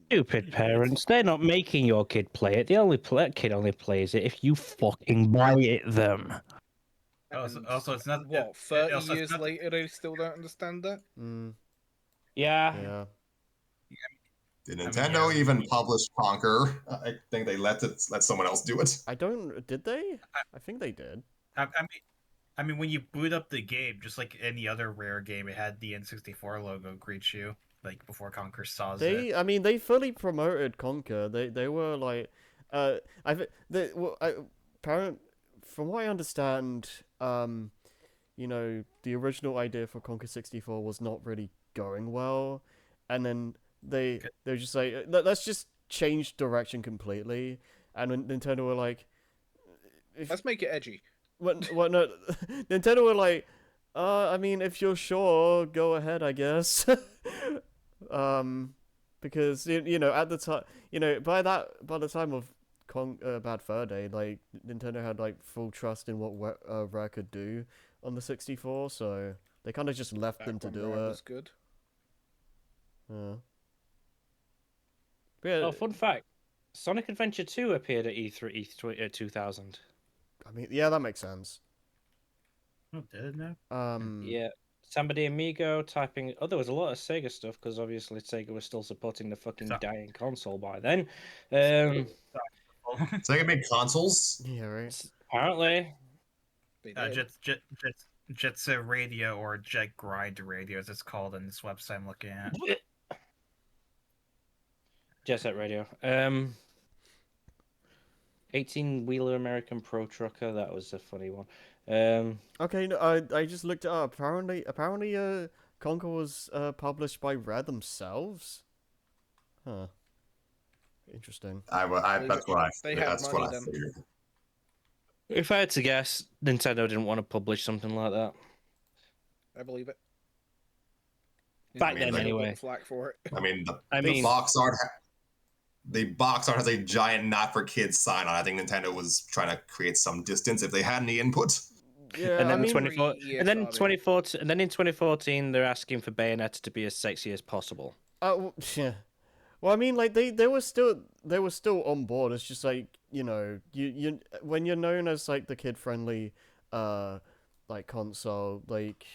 Stupid parents. They're not making your kid play it. Kid only plays it if you fucking buy it them. Also, it's not... What, 30 years later, they still don't understand that? Yeah. Did Nintendo even publish Conker? I think they let someone else do it. Did they? I think they did. I mean, when you boot up the game, just like any other Rare game, it had the N64 logo greet you, like before Conker saw it. I mean, they fully promoted Conker. They were like, from what I understand, the original idea for Conker 64 was not really going well, and then they're just like, let's just change direction completely, and when Nintendo were like, let's make it edgy. No, Nintendo were like, I mean, if you're sure, go ahead, I guess. Because at the time, by the time of Bad Fur Day, like Nintendo had like full trust in what Rare could do on the 64, so they kind of just left them to do it. Was good. Yeah. Oh, fun fact: Sonic Adventure 2 appeared at E3 2000. I mean, yeah, that makes sense. Oh, did it now? Yeah. Somebody Amigo typing. Oh, there was a lot of Sega stuff because obviously Sega was still supporting the fucking dying console by then. Sega made consoles? Yeah, right. Apparently. Jet Set Radio, or Jet Grind Radio, as it's called on this website I'm looking at. Jet Set Radio. 18-wheeler American Pro Trucker. That was a funny one. Okay, no, I just looked it up. Apparently, Conker was published by Rare themselves. Huh. Interesting. That's what I figured. If I had to guess, Nintendo didn't want to publish something like that. I believe it. Back then, anyway. Flack for it. I mean, the box art. The box art has a giant "not for kids" sign on. I think Nintendo was trying to create some distance if they had any input. Yeah, and then in 2014, they're asking for Bayonetta to be as sexy as possible. Yeah. Well, I mean, like they were still on board. It's just like you when you're known as like the kid friendly, like console, like.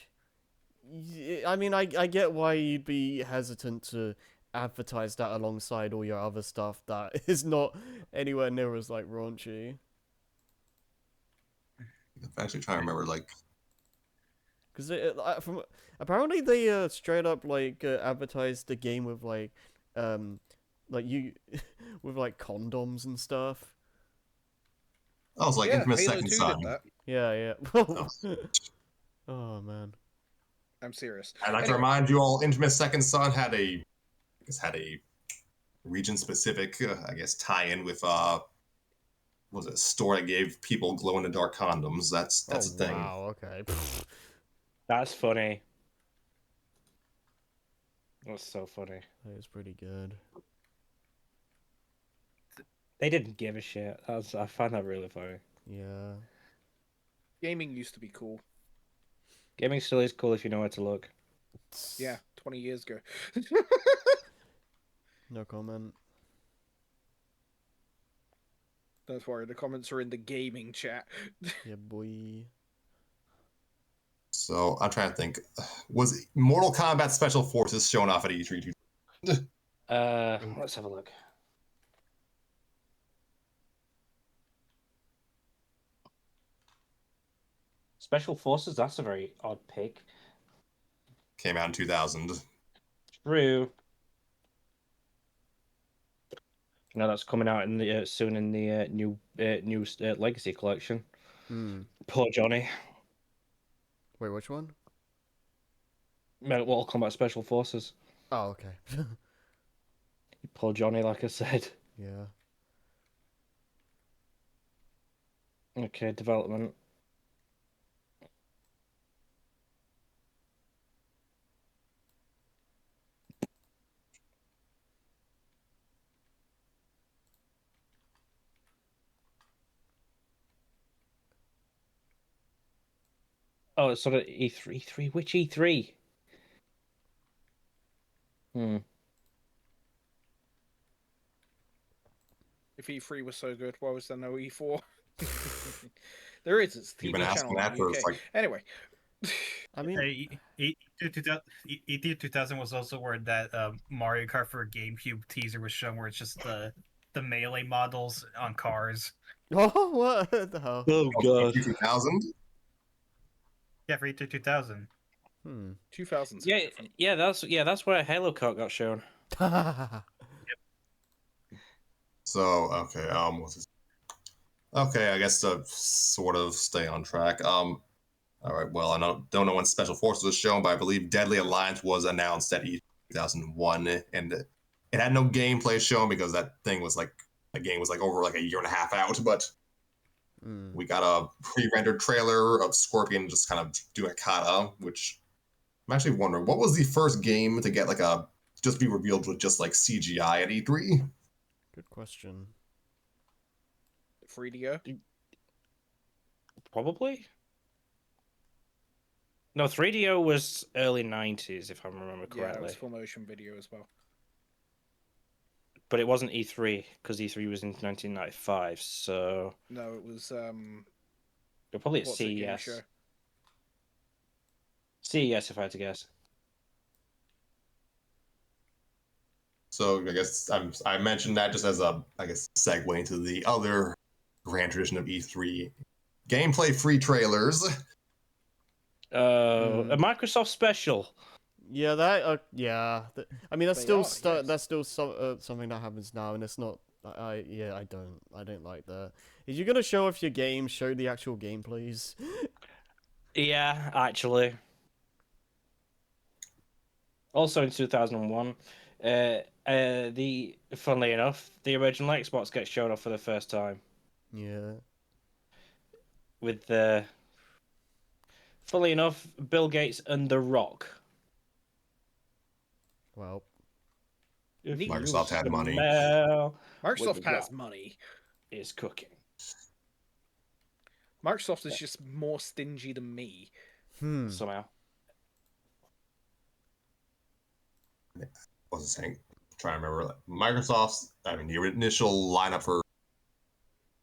I mean, I get why you'd be hesitant to advertise that alongside all your other stuff that is not anywhere near as like raunchy. I'm actually trying to remember, like, because apparently they straight up like advertised the game with like with like condoms and stuff. I was like, Infamous Halo Second 2 Son. did that. Yeah. Oh man. I'm serious. I'd like to remind you all, Infamous Second Son had a region-specific, I guess, tie-in with was it a store that gave people glow-in-the-dark condoms? That's Oh a thing. wow. Okay. That's funny. That's so funny. That is pretty good. They didn't give a shit. I find that really funny. Yeah. Gaming used to be cool. Gaming still is cool if you know where to look. Yeah, 20 years ago. No comment. Don't worry, the comments are in the gaming chat. Yeah, boy. So I'm trying to think. Was Mortal Kombat Special Forces shown off at E3? Let's have a look. Special Forces, that's a very odd pick. Came out in 2000. True. No, that's coming out in the soon in the new Legacy collection. Hmm. Poor Johnny. Wait, which one? Mortal Kombat Special Forces. Oh, okay. Poor Johnny, like I said. Yeah. Okay, development. Oh, it's sort of E3. E3. Which E3? Hmm. If E3 was so good, why was there no E4? There is, it's a You've been TV asking channel in that the for UK. like Anyway. I mean, E3 2000 was also where that Mario Kart for GameCube teaser was shown, where it's just the melee models on cars. oh, what the hell? Oh God. 2000. Yeah, for E3 2000. 2000s. Yeah, that's where Halo Kart got shown. So okay, what's this? Okay, I guess to sort of stay on track. All right. Well, I don't know when Special Forces was shown, but I believe Deadly Alliance was announced at E3 2001, and it had no gameplay shown because that thing was like the game was like over like a year and a half out. But we got a pre-rendered trailer of Scorpion just kind of doing a kata, which I'm actually wondering what was the first game to get like a just be revealed with just like CGI at E3. Good question. 3DO? Probably. No, 3DO was early 90s, if I remember Yeah, it correctly. was full motion video as well. But it wasn't E3, because E3 was in 1995, so... No, it was, Probably at what's it, game CES. show? CES, if I had to guess. So I guess I mentioned that just as a segue into the other grand tradition of E3, gameplay free trailers. A Microsoft special. Yeah, that. I mean, that's They still are, yes. that's still something that happens now, and it's not. I don't like that. If you're gonna show off your game, show the actual game, please. Yeah, actually. Also in 2001, funnily enough, the original Xbox gets shown off for the first time. Yeah. With funnily enough, Bill Gates and The Rock. Well. If Microsoft had money. Microsoft has money. Is cooking. Microsoft is just more stingy than me. Somehow. What was I saying? I'm trying to remember. Microsoft's, I mean, the initial lineup for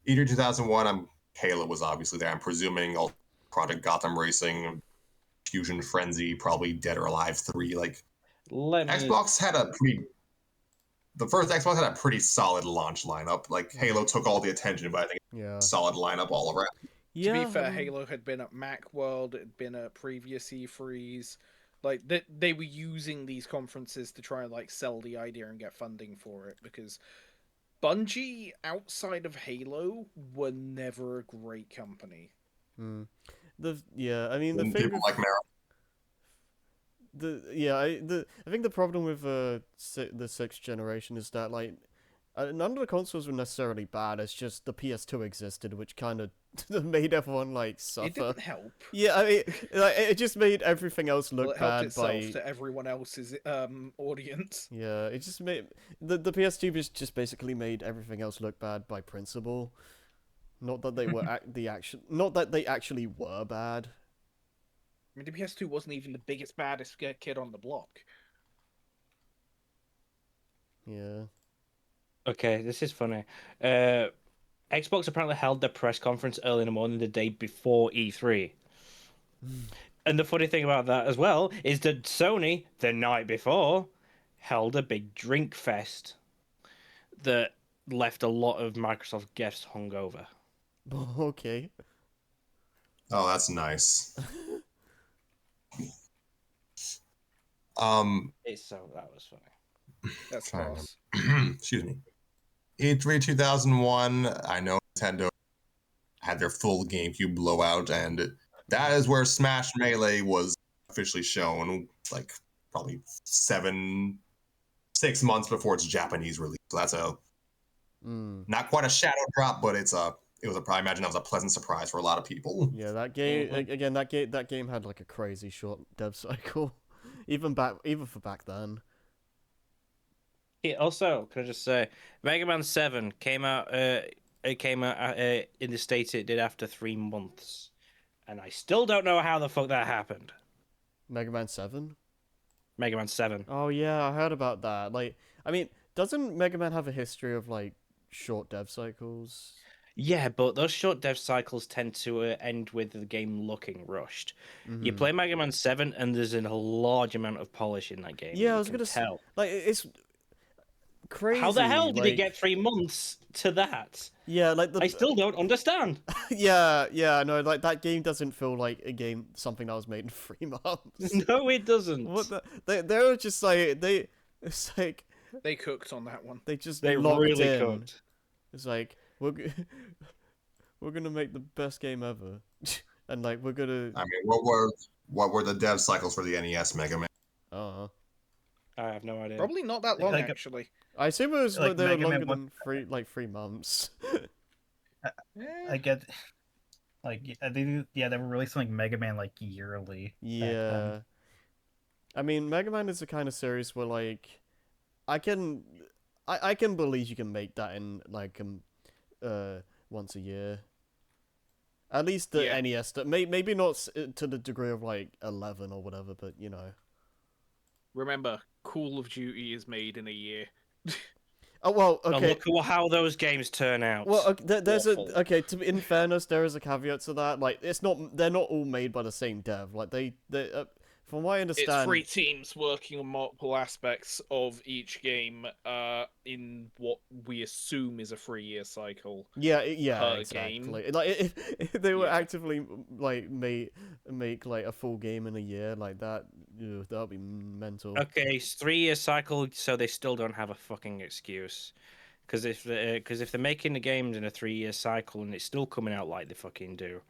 E3 2001, Halo was obviously there. I'm presuming all Project Gotham Racing, Fusion Frenzy, probably Dead or Alive 3. Like, Xbox had a pretty. The first Xbox had a pretty solid launch lineup. Like, Halo took all the attention, but I think solid lineup all around. To be fair, Halo had been at Macworld, it had been at previous E3s. Like, they were using these conferences to try and, like, sell the idea and get funding for it, because Bungie, outside of Halo, were never a great company. I mean, the thing people with, like I think the problem with the sixth generation is that like none of the consoles were necessarily bad. It's just the PS2 existed, which kind of made everyone like It suffer. didn't help. Yeah, I mean, like, it just made everything else Well, look it helped bad itself by. to everyone else's audience. Yeah, it just made the PS2 just basically made everything else look bad by principle. Not that they were not that they actually were bad. I mean, the PS2 wasn't even the biggest, baddest kid on the block. Yeah. Okay, this is funny. Xbox apparently held their press conference early in the morning the day before E3. And the funny thing about that as well is that Sony, the night before, held a big drink fest that left a lot of Microsoft guests hungover. Okay. Oh, that's nice. That was funny. That's Trying class. excuse me. E3 2001, I know Nintendo had their full GameCube blowout, and that is where Smash Melee was officially shown, like probably 6 months before its Japanese release. So that's not quite a shadow drop, but it was I imagine that was a pleasant surprise for a lot of people. Yeah, that game again. That game had like a crazy short dev cycle, even for back then. Yeah, also, can I just say, Mega Man 7 came out. It came out in the States. It did after 3 months, and I still don't know how the fuck that happened. Mega Man 7. Mega Man 7. Oh yeah, I heard about that. Like, I mean, doesn't Mega Man have a history of like short dev cycles? Yeah, but those short dev cycles tend to end with the game looking rushed. You play Mega Man 7, and there's a large amount of polish in that game. Yeah, I You was can gonna tell. like it's crazy. How the hell did it like, get 3 months to that? Yeah, like I still don't understand. yeah, no, like that game doesn't feel like a game something that was made in 3 months. No, it doesn't. What the? They were just like It's like They cooked on that one. they just They locked really in. cooked. It's like we're gonna make the best game ever, and like we're gonna. I mean, what were the dev cycles for the NES Mega Man? Uh, I have no idea. Probably not that long, Like a- actually. I assume it was Like they were Mega Man longer one- than 3 months. I get, like, they were releasing like Mega Man like yearly. back then. Yeah. I mean, Mega Man is the kind of series where like I can believe you can make that in like once a year. At least the Yeah. NES maybe not to the degree of like 11 or whatever, but you know. Remember, Call of Duty is made in a year. Oh well, And okay. look at how those games turn out. Well, okay, there's Awful. in fairness, there is a caveat to that. Like, they're not all made by the same dev. Like, from what I It's understand, 3 teams working on multiple aspects of each game in what we assume is a 3-year cycle. yeah, per exactly. Like, if they were Yeah. actively like make like a full game in a year like that, that would be mental. Okay, it's 3-year cycle, so they still don't have a fucking excuse. Because if they're making the games in a 3-year cycle and it's still coming out like they fucking do,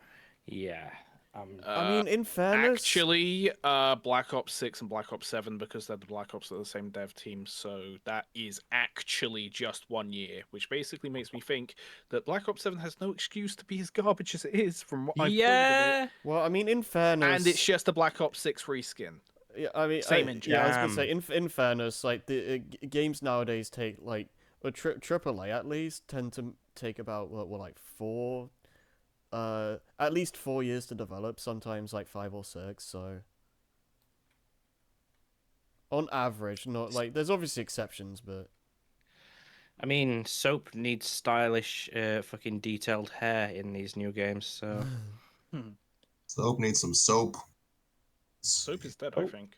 yeah. I mean, in fairness, Actually, Black Ops 6 and Black Ops 7, because they're the Black Ops, are the same dev team, so that is actually just 1 year, which basically makes me think that Black Ops 7 has no excuse to be as garbage as it is from what I've played of Yeah. it. well, I mean, in fairness, And it's just a Black Ops 6 reskin. Yeah, I mean, Same engine. Yeah, I was gonna say, Damn. in fairness, like the games nowadays take like a AAA at least tend to take about what like at least 4 years to develop. Sometimes like 5 or 6. So on average, not like there's obviously exceptions, but I mean, Soap needs stylish, fucking detailed hair in these new games, so. Soap needs some soap. Soap is dead, I Oh. think.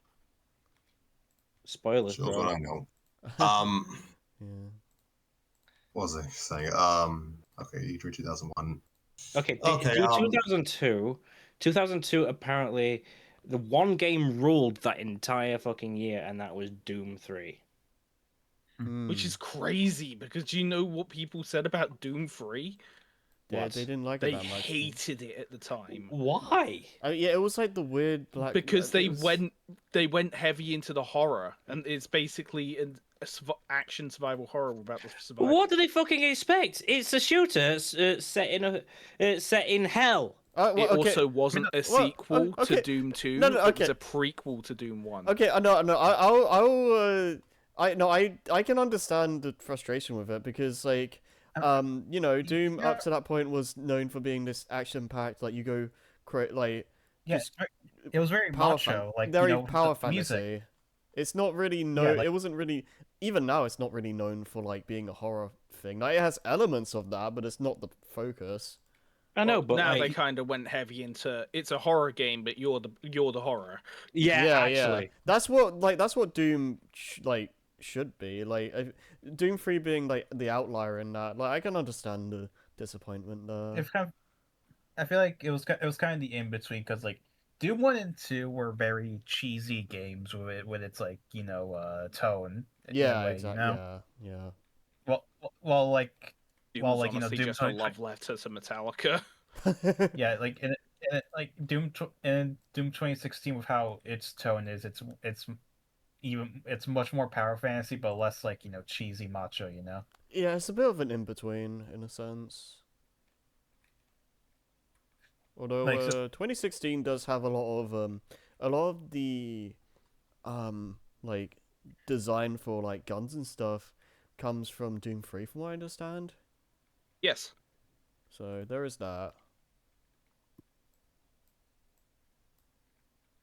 Spoilers, Shows bro. what I know. yeah. What was I saying? Okay, E3 2001. Okay, Okay, 2002. 2002, apparently, the one game ruled that entire fucking year, and that was Doom 3. Which is crazy, because do you know what people said about Doom 3? What? they didn't like it They that much. hated it at the time Why? Yeah, it was like the weird black. because it was- they went heavy into the horror, and it's basically action survival horror about the survival. What do they fucking expect? It's a shooter set in hell. well, It okay. also wasn't a well, sequel okay. to Doom 2. No, no, It was okay. a prequel to Doom 1. Okay, no, I can understand the frustration with it because like, you know, Doom up to that point was known for being this action-packed, like you go, like, Yeah, just it was very power macho, like very you know, power the music. fantasy. It's not really like- it wasn't really, even now it's not really known for like being a horror thing. Like it has elements of that, but it's not the focus. I know, but now like, they kind of went heavy into it's a horror game, but you're the horror. yeah, actually, That's what Doom should be. Like Doom 3 being like the outlier in that. Like I can understand the disappointment there. It's kind of, I feel like it was kind of the in between because like Doom 1 and 2 were very cheesy games with its like you know tone. in a Yeah, way, exactly. You know? Yeah, Well, like It well, was like you know, honestly Doom just a 20 love letter to Metallica. yeah. yeah, like in it, like Doom in Doom 2016 with how its tone is, it's much more power fantasy, but less like you know cheesy macho. You know. Yeah, it's a bit of an in between in a sense. Although Like, so- 2016 does have a lot of the like design for like guns and stuff comes from Doom 3 from what I understand. Yes. So there is that.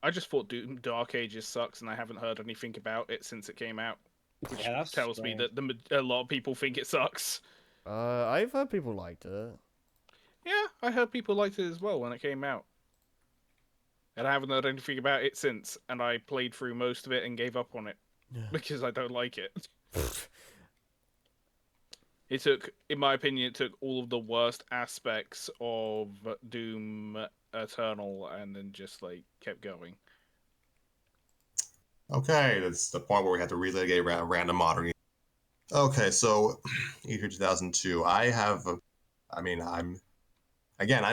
I just thought Doom Dark Ages sucks, and I haven't heard anything about it since it came out, which Yeah, that's tells me strange. that a lot of people think it sucks. I've heard people liked it. Yeah, I heard people liked it as well when it came out, and I haven't heard anything about it since. And I played through most of it and gave up on it Yeah. because I don't like it. It took, in my opinion, it took all of the worst aspects of Doom Eternal and then just like kept going. Okay, that's the point where we have to relitigate random modern. Okay, so E3 2002. I'm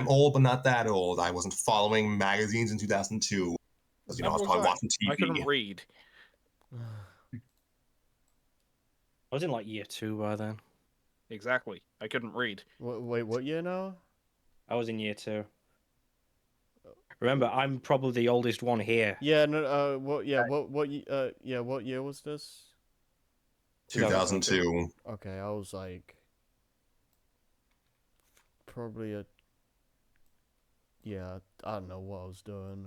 old, but not that old. I wasn't following magazines in 2002 because I was probably watching TV. I couldn't read. I was in like year 2 by then. Exactly, I couldn't read. Wait, what year now? I was in year 2. Remember, I'm probably the oldest one here. Yeah, no, what year was this? 2002. Okay, I was like probably yeah, I don't know what I was doing.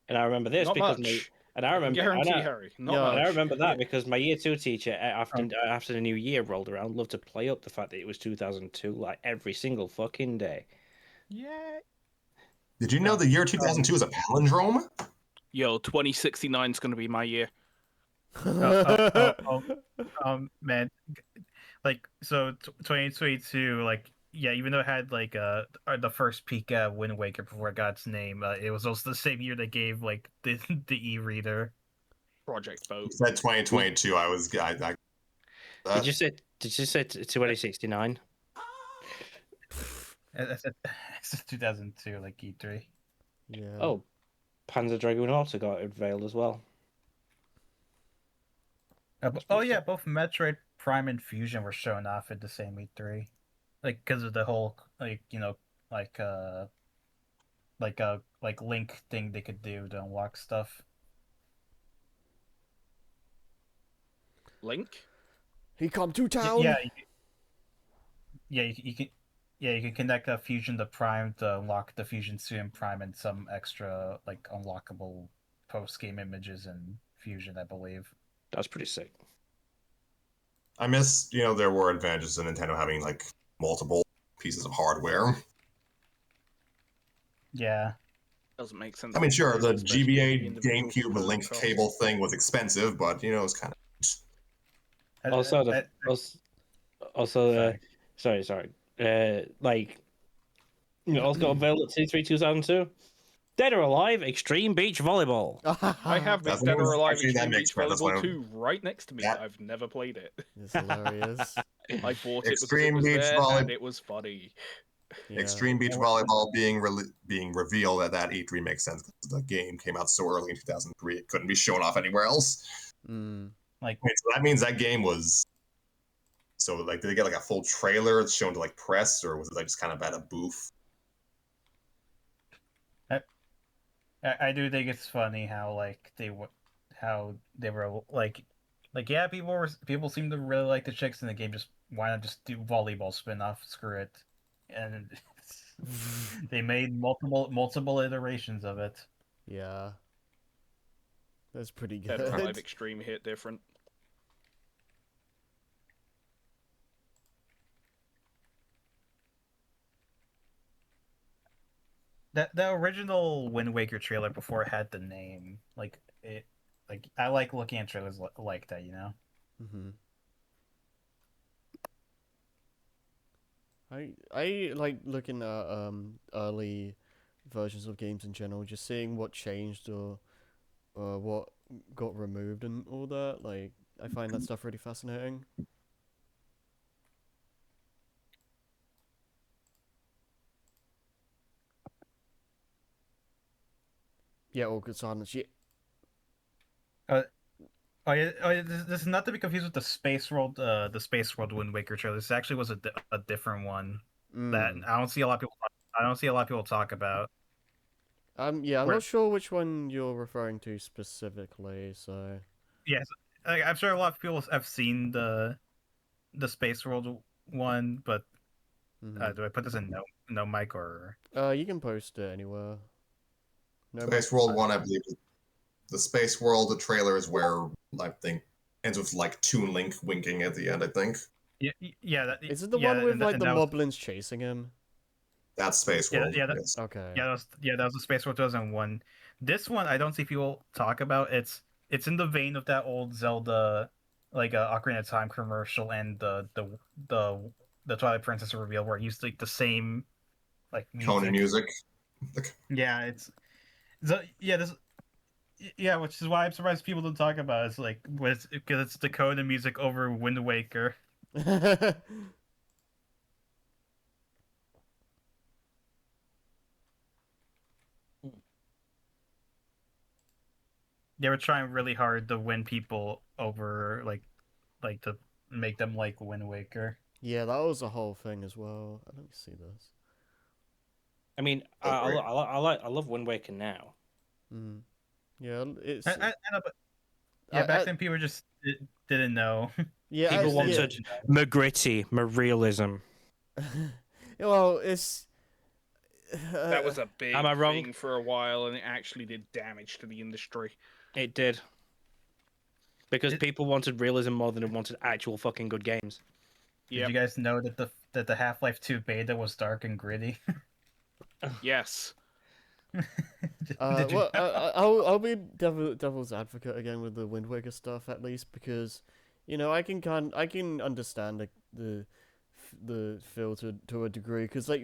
And I remember this Not because much. and I remember Guarantee, and I, Harry. Not Yeah, and I much. remember that because my year 2 teacher after the new year rolled around loved to play up the fact that it was 2002 like every single fucking day. Yeah. Did you know the year 2002 is a palindrome? Yo, 2069 is gonna be my year. Man, like so 2022, like yeah, even though it had like the first peak Wind Waker before it got its name, it was also the same year they gave like the e-reader. Project Boat. You said 2022. Did you say 2069? It's 2002, like E3. Yeah. Oh, Panzer Dragoon also got unveiled as well. Yeah, both Metroid Prime and Fusion were shown off at the same E3, like because of the whole like you know like Link thing they could do to unlock stuff. Link? He come to town. You can. Yeah, you can connect a Fusion to Prime to unlock the Fusion suit in Prime and some extra like unlockable post-game images in Fusion, I believe. That's pretty sick. I miss, there were advantages in Nintendo having like multiple pieces of hardware. Yeah. Doesn't make sense. I mean, sure, the Especially the GBA individual GameCube component link costs. cable thing was expensive, but it's kind of. Also, sorry. Also got unveiled at C3 2002. Dead or Alive Extreme Beach Volleyball. I have That's Dead or what- Alive actually, that Extreme makes Beach sense. That's Volleyball why- 2 right next to me. That- I've never played it. It's hilarious. I bought it because it Extreme was Beach there Volley- and it was funny. Yeah. Extreme Beach Volleyball being revealed at that E3 makes sense because the game came out so early in 2003 it couldn't be shown off anywhere else. Like, Wait, so that means that game was so like did they get like a full trailer shown to like press or was it like just kind of at a booth? I do think it's funny how like how they were yeah, people seem to really like the chicks in the game. Just why not just do volleyball spin-off? Screw it. And they made multiple iterations of it. Yeah. That's pretty Dead good. or Alive Extreme hit different. The original Wind Waker trailer before it had the name, I like looking at trailers like that, you know. Mm-hmm. I like looking at early versions of games in general, just seeing what changed or what got removed and all that. Like I find that stuff really fascinating. Yeah, all good silence. Yeah. This is not to be confused with the Space World Wind Waker trailer. This actually was a different one that Mm. I don't see a lot of people. I don't see a lot of people talk about. Yeah, I'm Where- not sure which one you're referring to specifically, so. Yes, I'm sure a lot of people have seen the Space World one, but Mhm. do I put this in no mic or? You can post it anywhere. No mic. Space World 1, I believe the Space World trailer is where I think ends with like Toon Link winking at the end, I think. Yeah. Is it the yeah, one with and like the that was, moblins chasing him? That's Space yeah, World. yeah, Yes. Okay. that was the Space World 2001. This one I don't see people talk about. It's in the vein of that old Zelda, like Ocarina of Time commercial and the Twilight Princess reveal where it used like the same like Tone and music. music. Yeah, which is why I'm surprised people don't talk about it. It's like because it's Dakota music over Wind Waker. They were trying really hard to win people over, like to make them like Wind Waker. Yeah, that was a whole thing as well. Let me see this. I mean, Oh, I love Wind Waker now. Mm. Yeah, it's. I know, but yeah, back then people just didn't know. Yeah, People just wanted didn't my gritty, my realism. well, it's. That was a big Am I wrong? thing for a while, and it actually did damage to the industry. It did. Because people wanted realism more than they wanted actual fucking good games. Did you guys know that the Half-Life 2 beta was dark and gritty? Yes. Did you Well, know? I'll be devil's advocate again with the Wind Waker stuff at least because, you know, I can understand the feel to a degree because like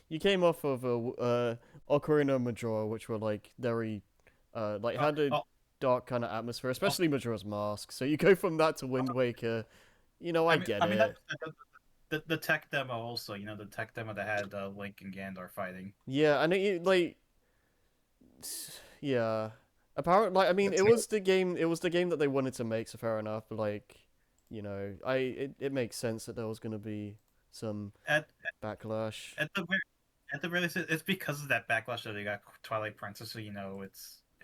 you came off of Ocarina and Majora, which were like very like had a dark kind of atmosphere, especially Majora's Mask. So you go from that to Wind Waker, you know, I get it. The tech demo also, you know, the tech demo that had Link and Gandalf fighting. Yeah, and like, yeah. Apparently, like, I mean, it was the game that they wanted to make, so fair enough. But like, you know, it makes sense that there was gonna be some backlash. At the very least, it's because of that backlash that they got Twilight Princess. So you know, it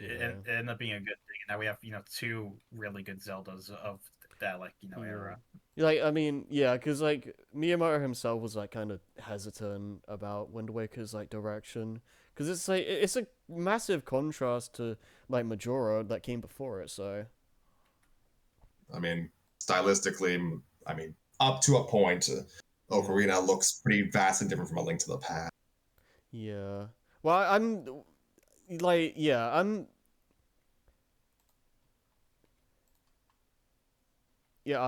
ended up being a good thing. And now we have two really good Zeldas of that era. Like, I mean, yeah, because like Miyamoto himself was like kind of hesitant about Wind Waker's like direction, because it's like it's a massive contrast to like Majora that came before it. So, I mean, stylistically, I mean, up to a point, Ocarina looks pretty vastly different from A Link to the Past. yeah. Well, I'm like, yeah, I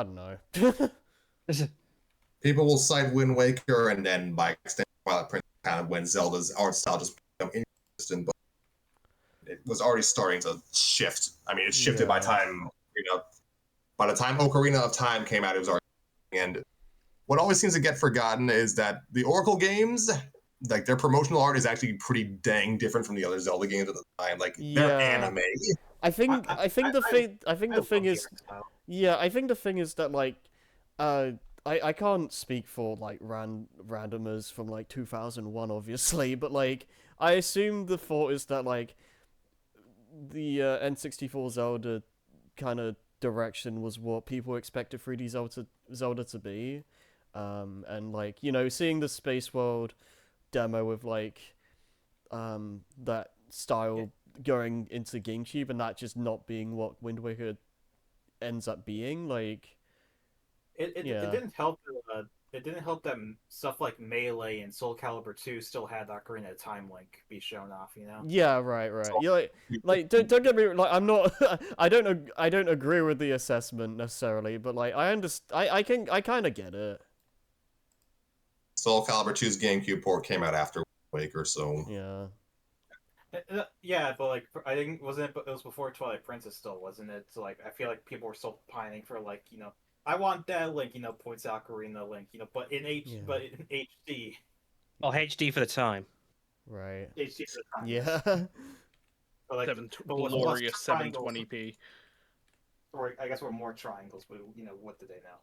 don't know. People will cite Wind Waker and then by extension Twilight Princess kind of when Zelda's art style just became inconsistent, but it was already starting to shift. I mean, it shifted by time, by the time Ocarina of Time came out, it was already ended. what always seems to get forgotten is that the Oracle games, like their promotional art is actually pretty dang different from the other Zelda games at the time. Like they're Yeah. anime. I think the thing love is, the art style. yeah, I think the thing is that like, uh, I can't speak for like randomers from like 2001, obviously, but like I assume the thought is that like the N64 Zelda kind of direction was what people expected 3D Zelda to be, and like seeing the Space World demo with like that style going into GameCube and that just not being what Wind Waker ends up being, like It yeah. didn't help. It didn't help that stuff like Melee and Soul Calibur 2 still had Ocarina of Time link be shown off. You know. Yeah, right. Yeah, like don't get me like I'm not I don't agree with the assessment necessarily, but like I understand I kind of get it. Soul Calibur 2's GameCube port came out after Waker, so Yeah. Yeah, but like I think wasn't it? It was before Twilight Princess, still wasn't it? So like I feel like people were still pining for like I want that link, points Ocarina link, but in but in HD. Well, HD for the time. Right. HD for the time. Yeah. But like glorious less triangles, 720p. or I guess we're more triangles, but what do they know?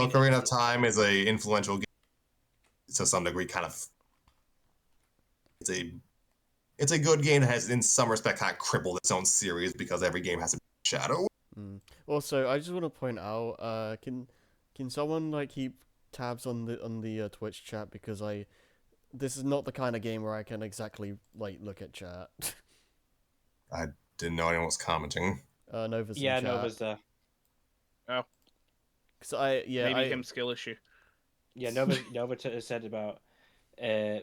Ocarina of Time is a influential game to some degree. Kind of, it's a good game that has, in some respect, kind of crippled its own series because every game has a shadow. Also, I just want to point out, can someone like keep tabs on the Twitch chat, because this is not the kind of game where I can exactly like look at chat. I didn't know anyone was commenting. Nova's in Yeah, chat. Nova's there. Oh. Cause maybe game skill issue. Yeah, Nova said about Gen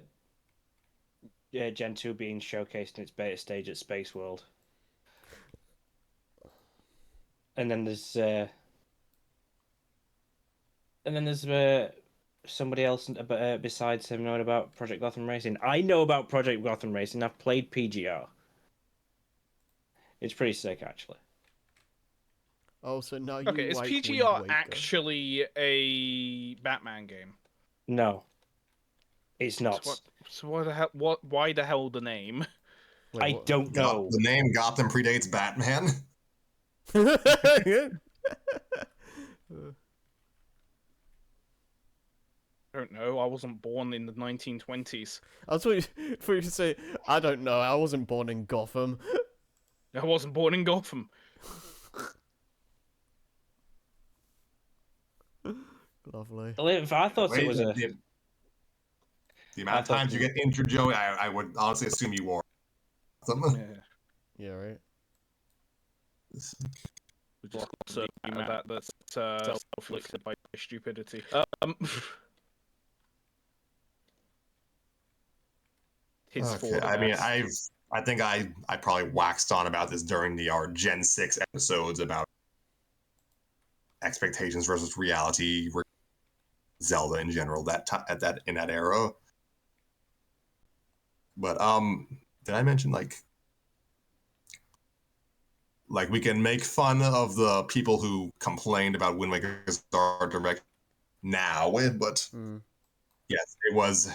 2 being showcased in its beta stage at Space World. And then there's somebody else besides him knowing about Project Gotham Racing. I know about Project Gotham Racing. I've played PGR. It's pretty sick, actually. Oh, so now you Okay, is like PGR Wind Waker. actually a Batman game? No, it's not. So why the hell? Why the hell the name? Wait, I what? don't know. The name Gotham predates Batman. I don't know. I wasn't born in the 1920s. I thought you to say, I don't know, I wasn't born in Gotham. I wasn't born in Gotham. Lovely. I thought it was a. The amount of times you get injured, Joey, I would honestly assume you wore something. Yeah, right. Which is also that's self-inflicted by stupidity. Okay, I mean, I think I probably waxed on about this during our Gen 6 episodes about expectations versus reality, Zelda in general in that era. But did I mention like we can make fun of the people who complained about Wind Waker's art direct now, but yes, it was,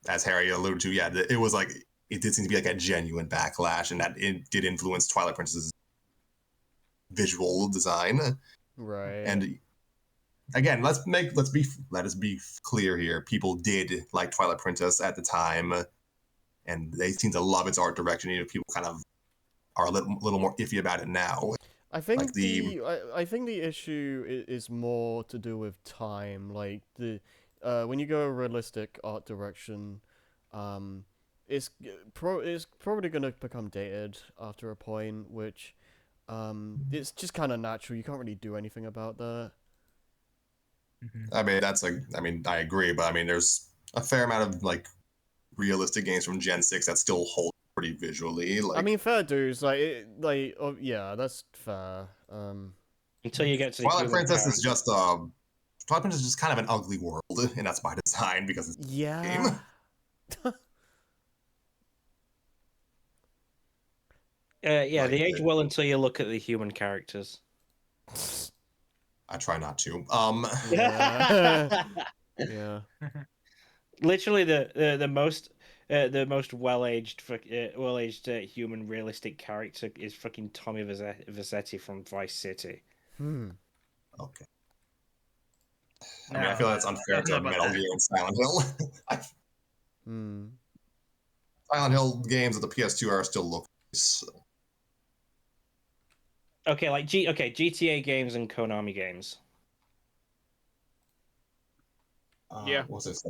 as Harry alluded to, yeah, it was like, it did seem to be like a genuine backlash, and that it did influence Twilight Princess's visual design. Right. And again, let us be clear here. People did like Twilight Princess at the time, and they seem to love its art direction. People kind of are a little more iffy about it now. I think like I think the issue is more to do with time. Like when you go a realistic art direction, it's probably gonna become dated after a point, which it's just kind of natural. You can't really do anything about that. I mean, I agree, but I mean, there's a fair amount of like realistic games from Gen 6 that still hold pretty visually. Like, I mean, fair dues. Yeah, that's fair. Until you get to Twilight Princess is just Twilight Princess is just kind of an ugly world, and that's by design because it's a game. They age well until you look at the human characters. I try not to. Yeah. Yeah. Literally the most well-aged human realistic character is fucking Tommy Vercetti from Vice City. Okay. I No, mean, I feel that's unfair don't know to about Metal that. Gear and Silent Hill. Hmm. Silent Hill games of the PS2 are still look nice. Okay, like GTA games and Konami games. Yeah. What's this?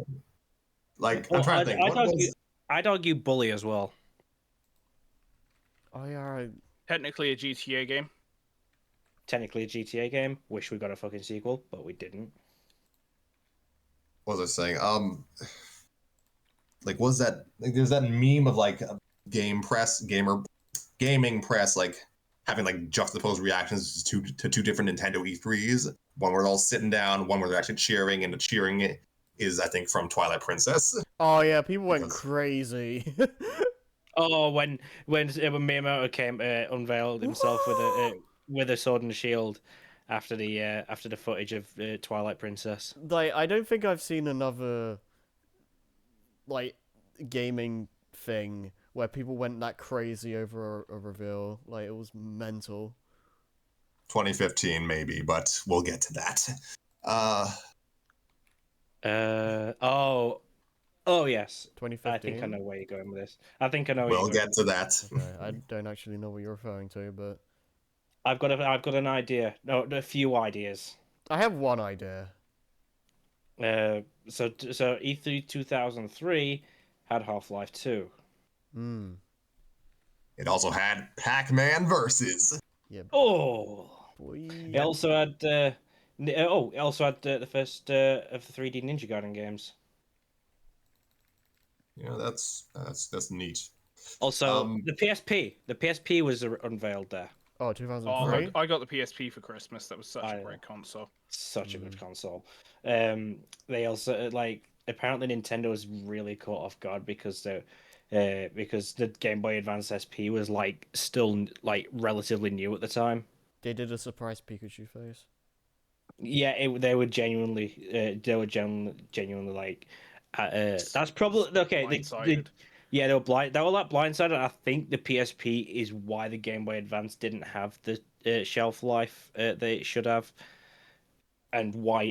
Like, I'm Well, trying to think. What was? I'd argue Bully as well. Oh yeah. Technically a GTA game. Technically a GTA game. Wish we got a fucking sequel, but we didn't. What was I saying? Like, was that? Like, there's that meme of like gaming press, like having like juxtaposed reactions to two different Nintendo E3s. One where they're all sitting down, one where they're actually cheering, and the cheering is, I think, from Twilight Princess. Oh yeah. People went Because- crazy. Oh, when Miyamoto came unveiled himself with a sword and shield after the footage of Twilight Princess. Like, I don't think I've seen another like gaming thing where people went that crazy over a reveal. Like, it was mental. 2015 maybe, but we'll get to that. Oh yes. I 2015. think I know where you're going with this. I think I know where We'll you're going. get to that. Okay, I don't actually know what you're referring to, but I've got an idea. No, a few ideas. I have one idea. So E3 2003 had Half-Life 2. Hmm. It also had Pac-Man versus. Yeah. Oh. Boy. It also had the first of the 3D Ninja Gaiden games. You know, that's neat. Also, the PSP was unveiled there. Oh, Oh, 2003. I got the PSP for Christmas. That was such I a know. great console. Such a good console. They also apparently Nintendo was really caught off guard because the Game Boy Advance SP was still relatively new at the time. They did a surprise Pikachu face. Yeah, they were genuinely like. That's probably okay. Blindsided. Yeah, they were blind. They were blindsided. I think the PSP is why the Game Boy Advance didn't have the shelf life they it should have, and why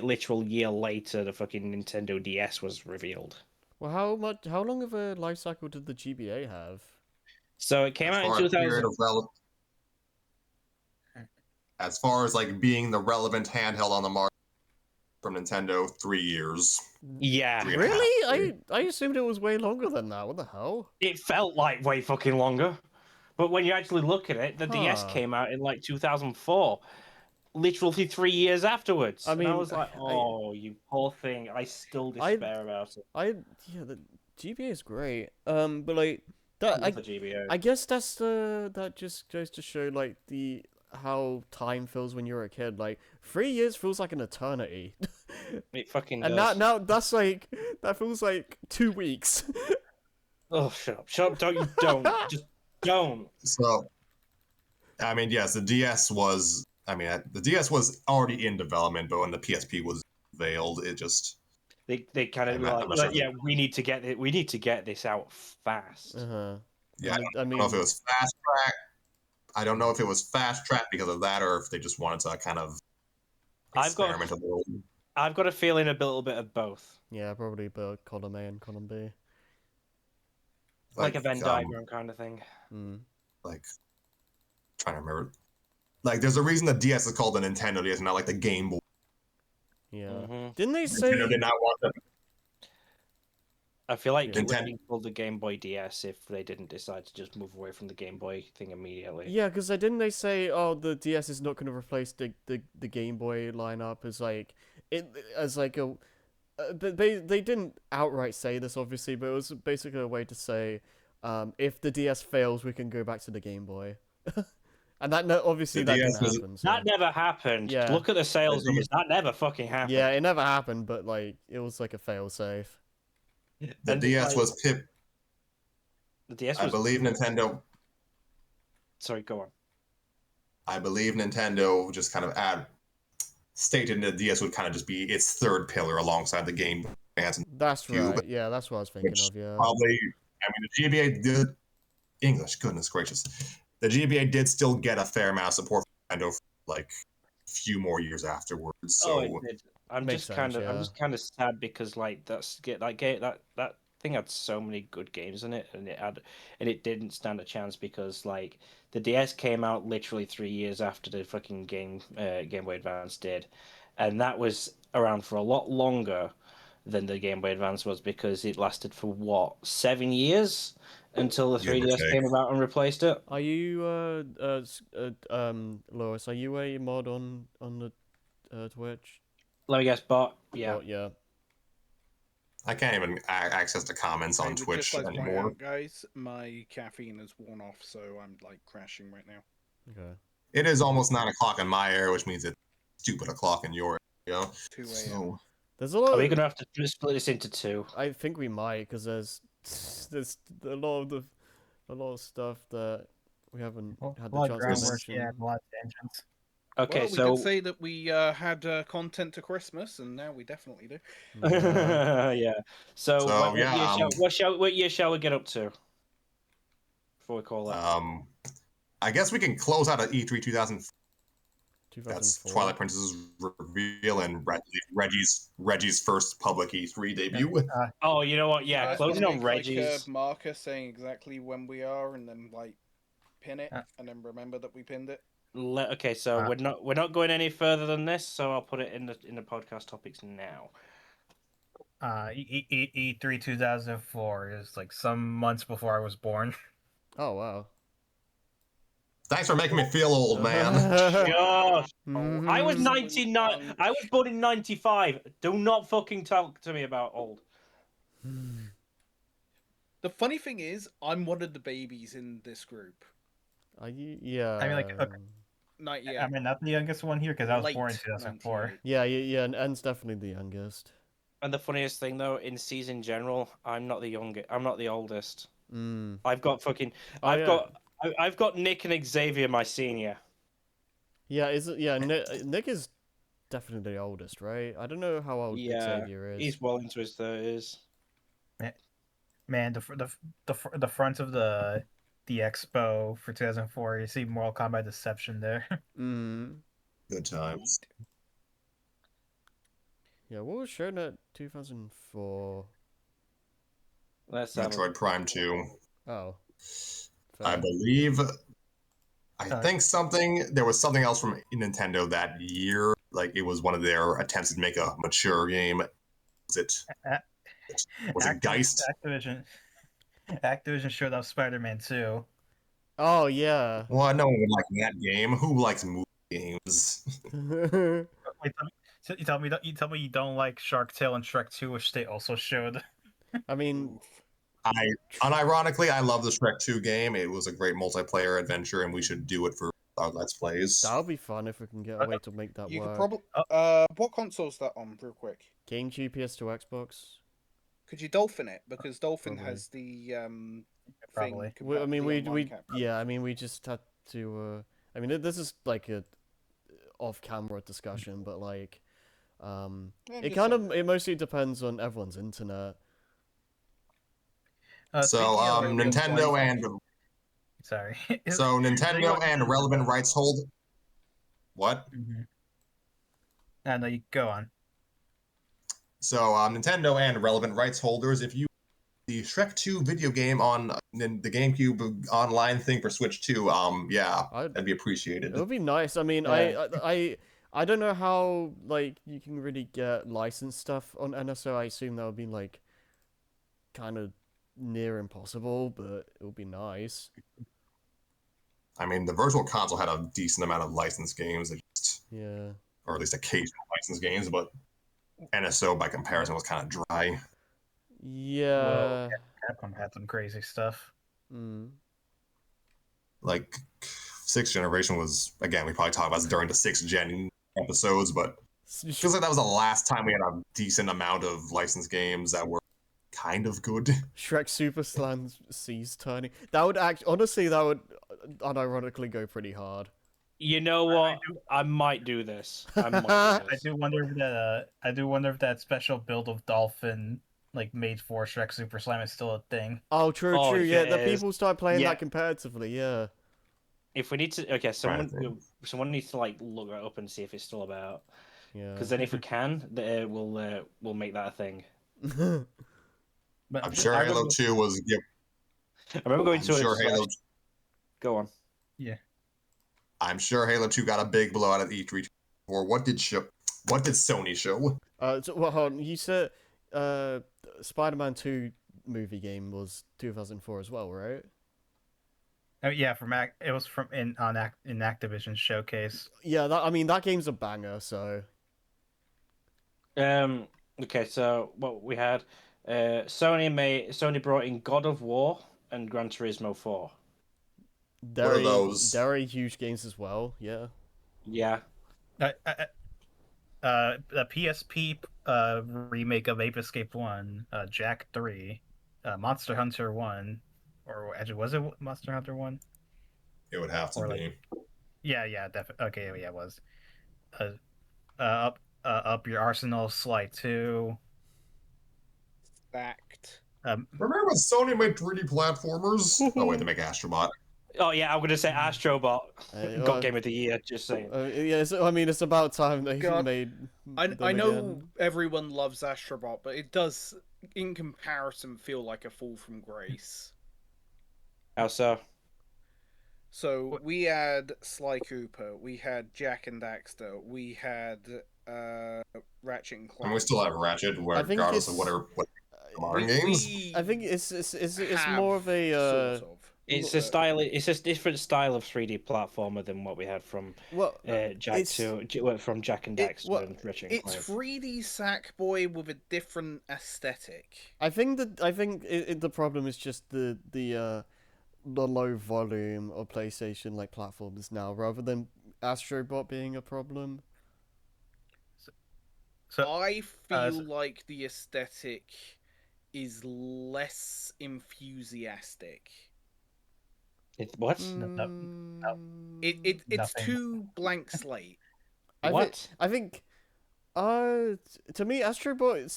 literal year later, the fucking Nintendo DS was revealed. Well, how long of a life cycle did the GBA have? So it came out in 2000. As far as like being the relevant handheld on the market from Nintendo, 3 years. Yeah, 3.5 Really? years. I assumed it was way longer than that. What the hell? it felt like way fucking longer. But when you actually look at it, the DS Huh. came out in 2004, literally 3 years afterwards. I And I mean, was like, oh, you poor thing. I still despair about it. Yeah, the GBA is great. But like I that, love the GBA. I guess that just goes to show like how time feels when you're a kid. Like 3 years feels like an eternity. It fucking And does. now that's like that feels like 2 weeks. Oh, shut up. Shut up. Don't. Just don't. So, I mean, yes, the DS was. I mean, the DS was already in development, but when the PSP was veiled, it just. They kind of I'm were not- like, I'm not sure yeah, we need to get this out fast. Uh-huh. Yeah, I I don't know if it mean, was fast track. I don't know if it was fast track because of that, or if they just wanted to kind of I've got experiment a little. a feeling a little bit of both, yeah, probably but column A and column B. like a Venn diagram kind of thing. Mm. Like, trying to remember. Like, there's a reason the DS is called the Nintendo DS, not like the Game Boy. Yeah. Mhm. Didn't they say Nintendo did not want them. I feel like Yeah. it would have Nintendo- been called the Game Boy DS if they didn't decide to just move away from the Game Boy thing immediately. Yeah, because didn't they say, oh, the DS is not going to replace the Game Boy lineup as like a. They didn't outright say this obviously, but it was basically a way to say, if the DS fails, we can go back to the Game Boy. And that obviously The that DS didn't was- happen. So. That never happened. Yeah. Look at the sales numbers. That never fucking happened. Yeah, it never happened, but like it was like a failsafe. The And, DS like, was pip. the DS I was. believe Nintendo. Sorry, go on. I believe Nintendo just kind of stated the DS would kind of just be its third pillar alongside the Game Boy Advance and That's Cube, right. Yeah, that's what I was thinking which of. Yeah. probably, I mean, the GBA did English. Goodness gracious, the GBA did still get a fair amount of support from Nintendo for like a few more years afterwards. Oh, it So did. I'm Makes just sense, kind of, I'm yeah. just kind of sad because like that thing had so many good games in it, and it didn't stand a chance because like the DS came out literally 3 years after the fucking Game Boy Advance did, and that was around for a lot longer than the Game Boy Advance was because it lasted for what 7 years until the Give or 3DS take. came about and replaced it. Are you Lois? Are you a mod on the Twitch? Let me guess, bot. Yeah. Well, yeah. I can't even access the comments I on would just Twitch like to point anymore. out, guys, my caffeine is worn off, so I'm like crashing right now. Okay. It is almost 9 o'clock in my area, which means it's stupid o'clock in your area. 2 a.m. So There's a lot. Are we gonna have to split this into two? I think we might, because there's a lot of stuff that we haven't had A the lot of chance to groundwork, mention. yeah, a lot of tangents. Okay, Well, we so could say that we had content to Christmas, and now we definitely do. Yeah. yeah. So, So, what yeah, what year shall we get up to before we call that? I guess we can close out at E3 2000. That's 2004. Twilight Princess's reveal and Reggie's first public E3 debut. Oh, you know what? Yeah, Guys closing wanna on make, Reggie's. like a marker saying exactly when we are, and then like pin it, Uh. and then remember that we pinned it. Okay, so we're not going any further than this. So I'll put it in the podcast topics now. E3 2004 is like some months before I was born. Oh wow. Thanks for making me feel old, man. Gosh, Mhm. I was Absolute 99. bunch. I was born in 95. Do not fucking talk to me about old. The funny thing is, I'm one of the babies in this group. Are you? Yeah. I mean, like, okay. Not yet. I mean, not the youngest one here because I was Late born in 2004. 98. Yeah, and N's definitely the youngest. And the funniest thing though, in season general, I'm not the youngest. I'm not the oldest. Mm. I've got fucking. Oh, I've yeah. got. I've got Nick and Xavier, my senior. Yeah, is it? Yeah, Nick is definitely the oldest, right? I don't know how old Xavier is. He's well into his 30s. Man, the front of the expo for 2004, you see Mortal Kombat Deception there. Mm. Good times. Yeah, what was shown at 2004? Let's have Metroid Prime 2. Oh. I Fair. believe. I think there was something else from Nintendo that year. Like it was one of their attempts to make a mature game. Was it Geist? Activision showed off Spider-Man 2. Oh yeah. Well, no one would like that game. Who likes movie games? Wait, so you tell me you don't like Shark Tale and Shrek 2, which they also showed. I mean, Unironically, I love the Shrek 2 game. It was a great multiplayer adventure, and we should do it for our Let's Plays. that'll be fun if we can get a way to make that You work. could probably. What console's that on, real quick? GameCube, PS2, Xbox. Could you Dolphin it? Because Dolphin Probably. has the Probably. thing. I mean, the online cap. yeah. I mean, we just had to. I mean, this is like a off-camera discussion, but like, Yeah, I'm it just kind saying. of it mostly depends on everyone's internet. So, Speaking of radio Nintendo points- and Sorry. so Nintendo Speaking and of- relevant rights hold. What? Mhm. No, you go on. So, Nintendo and relevant rights holders, if you the Shrek 2 video game on the GameCube online thing for Switch 2, yeah, that'd be appreciated. It would be nice. I mean, I don't know how like you can really get licensed stuff on NSO. I assume that would be like kind of near impossible, but it would be nice. I mean, the Virtual Console had a decent amount of licensed games, Yeah. or at least occasional licensed games, but NSO by comparison was kind of dry. Yeah. Well, Capcom had some crazy stuff. Mm. Like, 6th generation was, again, we probably talked about this during the 6th gen episodes, but it feels like that was the last time we had a decent amount of licensed games that were kind of good. Shrek Super Slam Seas turning. That would honestly, that would unironically go pretty hard. You know what? I might do this. I might do I this. do wonder if that. I do wonder if that special build of Dolphin, like made for Shrek Super Slime, is still a thing. Oh, true, Oh, true. if Yeah, it the is, people start playing yeah. that competitively. Yeah. If we need to, okay, Trying to think. someone needs to like look it up and see if it's still about. Yeah. Because then, if we can, we'll make that a thing. But I'm sure I Halo remember- 2 was. Yeah, I remember going I'm to sure a Halo. Go on. Yeah. I'm sure Halo 2 got a big blowout at E3. Or what did Sony show? So, well, hold on. You said Spider-Man 2 movie game was 2004 as well, right? Oh, yeah, it was from in Activision Showcase. Yeah, that game's a banger. So Okay, so what we had, Sony brought in God of War and Gran Turismo 4. What are they're those? they're huge games as well. Yeah. Yeah. The PSP remake of Ape Escape 1, Jack 3, Monster Hunter 1, or actually was it Monster Hunter 1? It would have to Or be. Yeah, definitely. Okay, yeah, it was. Up Your Arsenal, Sly 2. Stacked. Remember when Sony made 3D platformers? Oh wait, they make Astrobot. Oh yeah, I'm gonna say Astrobot. Uh, Got Game of the Year. Just saying. Yeah, I mean, it's about time they God, made I them know again. everyone loves Astrobot, but it does, in comparison, feel like a fall from grace. How so? So we had Sly Cooper, we had Jack and Daxter, we had Ratchet and Clank. And we still have Ratchet, regardless of what modern games. I think it's more of a sort of. It's a style. It's a different style of 3D platformer than what we had from well, Jack from Jack and Daxter and Ratchet and It's Clank. 3D Sackboy with a different aesthetic. I think the problem is just the low volume of PlayStation like platforms now, rather than Astrobot being a problem. So I feel like the aesthetic is less enthusiastic. What? It's Nothing. too blank slate. What? I think to me Astrobot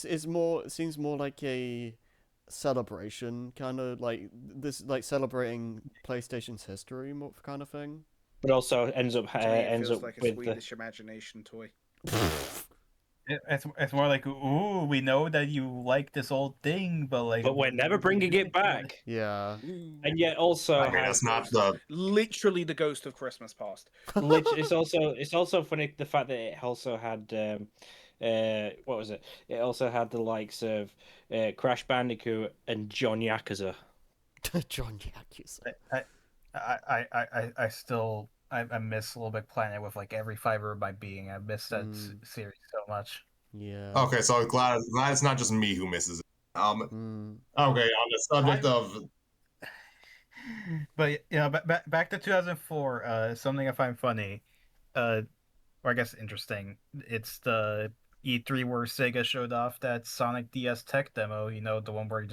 seems more like a celebration, kind of like this, like celebrating PlayStation's history more kind of thing. But also ends up To me, it feels like a with Swedish imagination toy. It's more like, ooh, we know that you like this old thing, but but we're never bringing it back. Yeah. And yet also Okay, that's not the. Literally the ghost of Christmas past. it's also funny the fact that it also had what was it? It also had the likes of Crash Bandicoot and John Yakuza. John Yakuza. I still miss Little Big Planet with like every fiber of my being. I miss that series so much. Yeah. Okay, so I'm glad it's not just me who misses it. Okay, on the subject of. But back to 2004. Something I find funny, or I guess interesting. It's the E3 where Sega showed off that Sonic DS tech demo. You know, the one where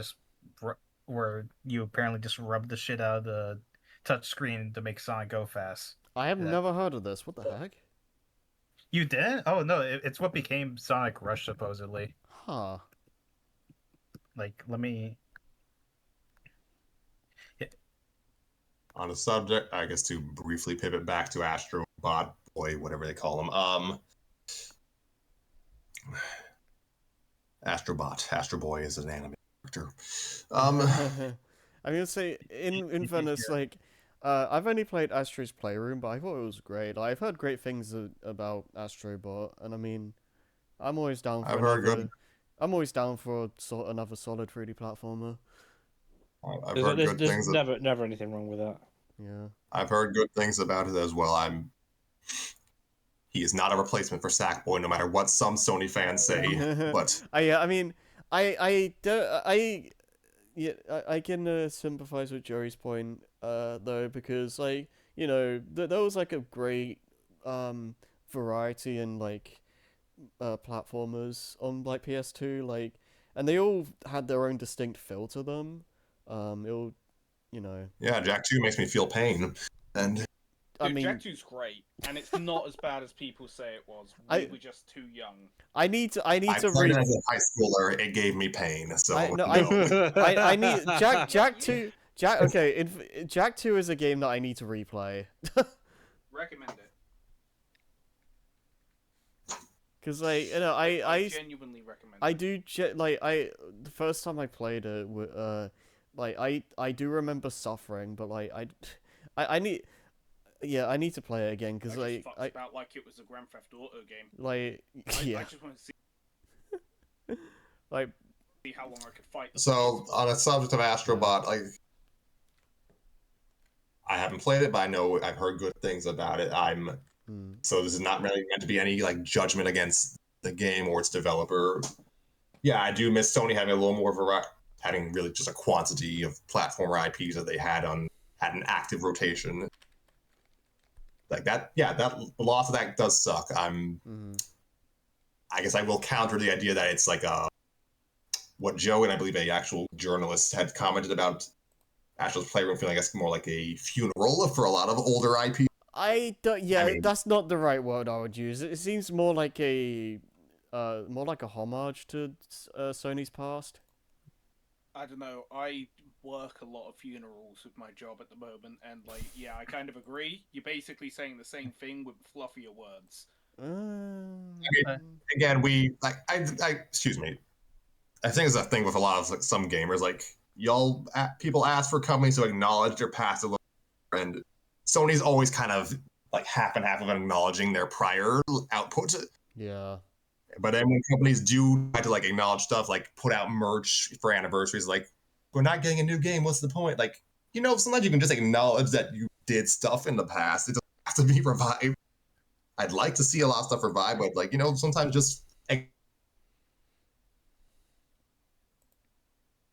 where you apparently just rub the shit out of the touch screen to make Sonic go fast. I have never heard of this. What the heck? You didn't? Oh no, it's what became Sonic Rush supposedly. Huh. Like, let me. On the subject, I guess to briefly pivot back to Astrobot Boy, whatever they call him. Astro Boy is an anime character. I'm gonna say in fairness, like I've only played Astro's Playroom, but I thought it was great. I've heard great things about Astrobot, and I mean, I'm always down for I'm always down for another solid 3D platformer. I've heard good things. Never anything wrong with that. Yeah. I've heard good things about it as well. He is not a replacement for Sackboy, no matter what some Sony fans say. But I mean, I can sympathize with Joey's point, though, because like there was like a great variety in like platformers on like PS2, like, and they all had their own distinct feel to them. It all, yeah, Jack 2 makes me feel pain, and I Dude, mean, Jak 2's great, and it's not as bad as people say it was. We were just too young. I need to I played read. it as a high schooler. It gave me pain. So no. I need Jak 2. Jak 2 is a game that I need to replay. Recommend it. Cause like I genuinely recommend it. I do the first time I played it, like I do remember suffering, but like I need I need to play it again because I just fucked about like it was a Grand Theft Auto game. like I just want to see like how long I could fight. So on a subject of Astrobot, like I haven't played it, but I know I've heard good things about it. So this is not really meant to be any like judgment against the game or its developer. Yeah, I do miss Sony having a little more variety, having really just a quantity of platformer IPs that they had an active rotation. Like that, yeah, that the loss of that does suck. I guess I will counter the idea that it's like what Joe and I believe a actual journalist had commented about Astro's Playroom feeling, I guess, more like a funeral for a lot of older IP. I don't. Yeah, I mean, that's not the right word I would use. It seems more like a homage to Sony's past. I don't know. I work a lot of funerals with my job at the moment, and like, yeah, I kind of agree. You're basically saying the same thing with fluffier words. Again, excuse me. I think it's a thing with a lot of like, some gamers. Like people ask for companies to acknowledge their past a little, and Sony's always kind of like half and half of acknowledging their prior output. Yeah. But then when companies do try to like acknowledge stuff, like put out merch for anniversaries, like we're not getting a new game. What's the point? Like, sometimes you can just acknowledge that you did stuff in the past. It doesn't have to be revived. I'd like to see a lot of stuff revived, but like sometimes just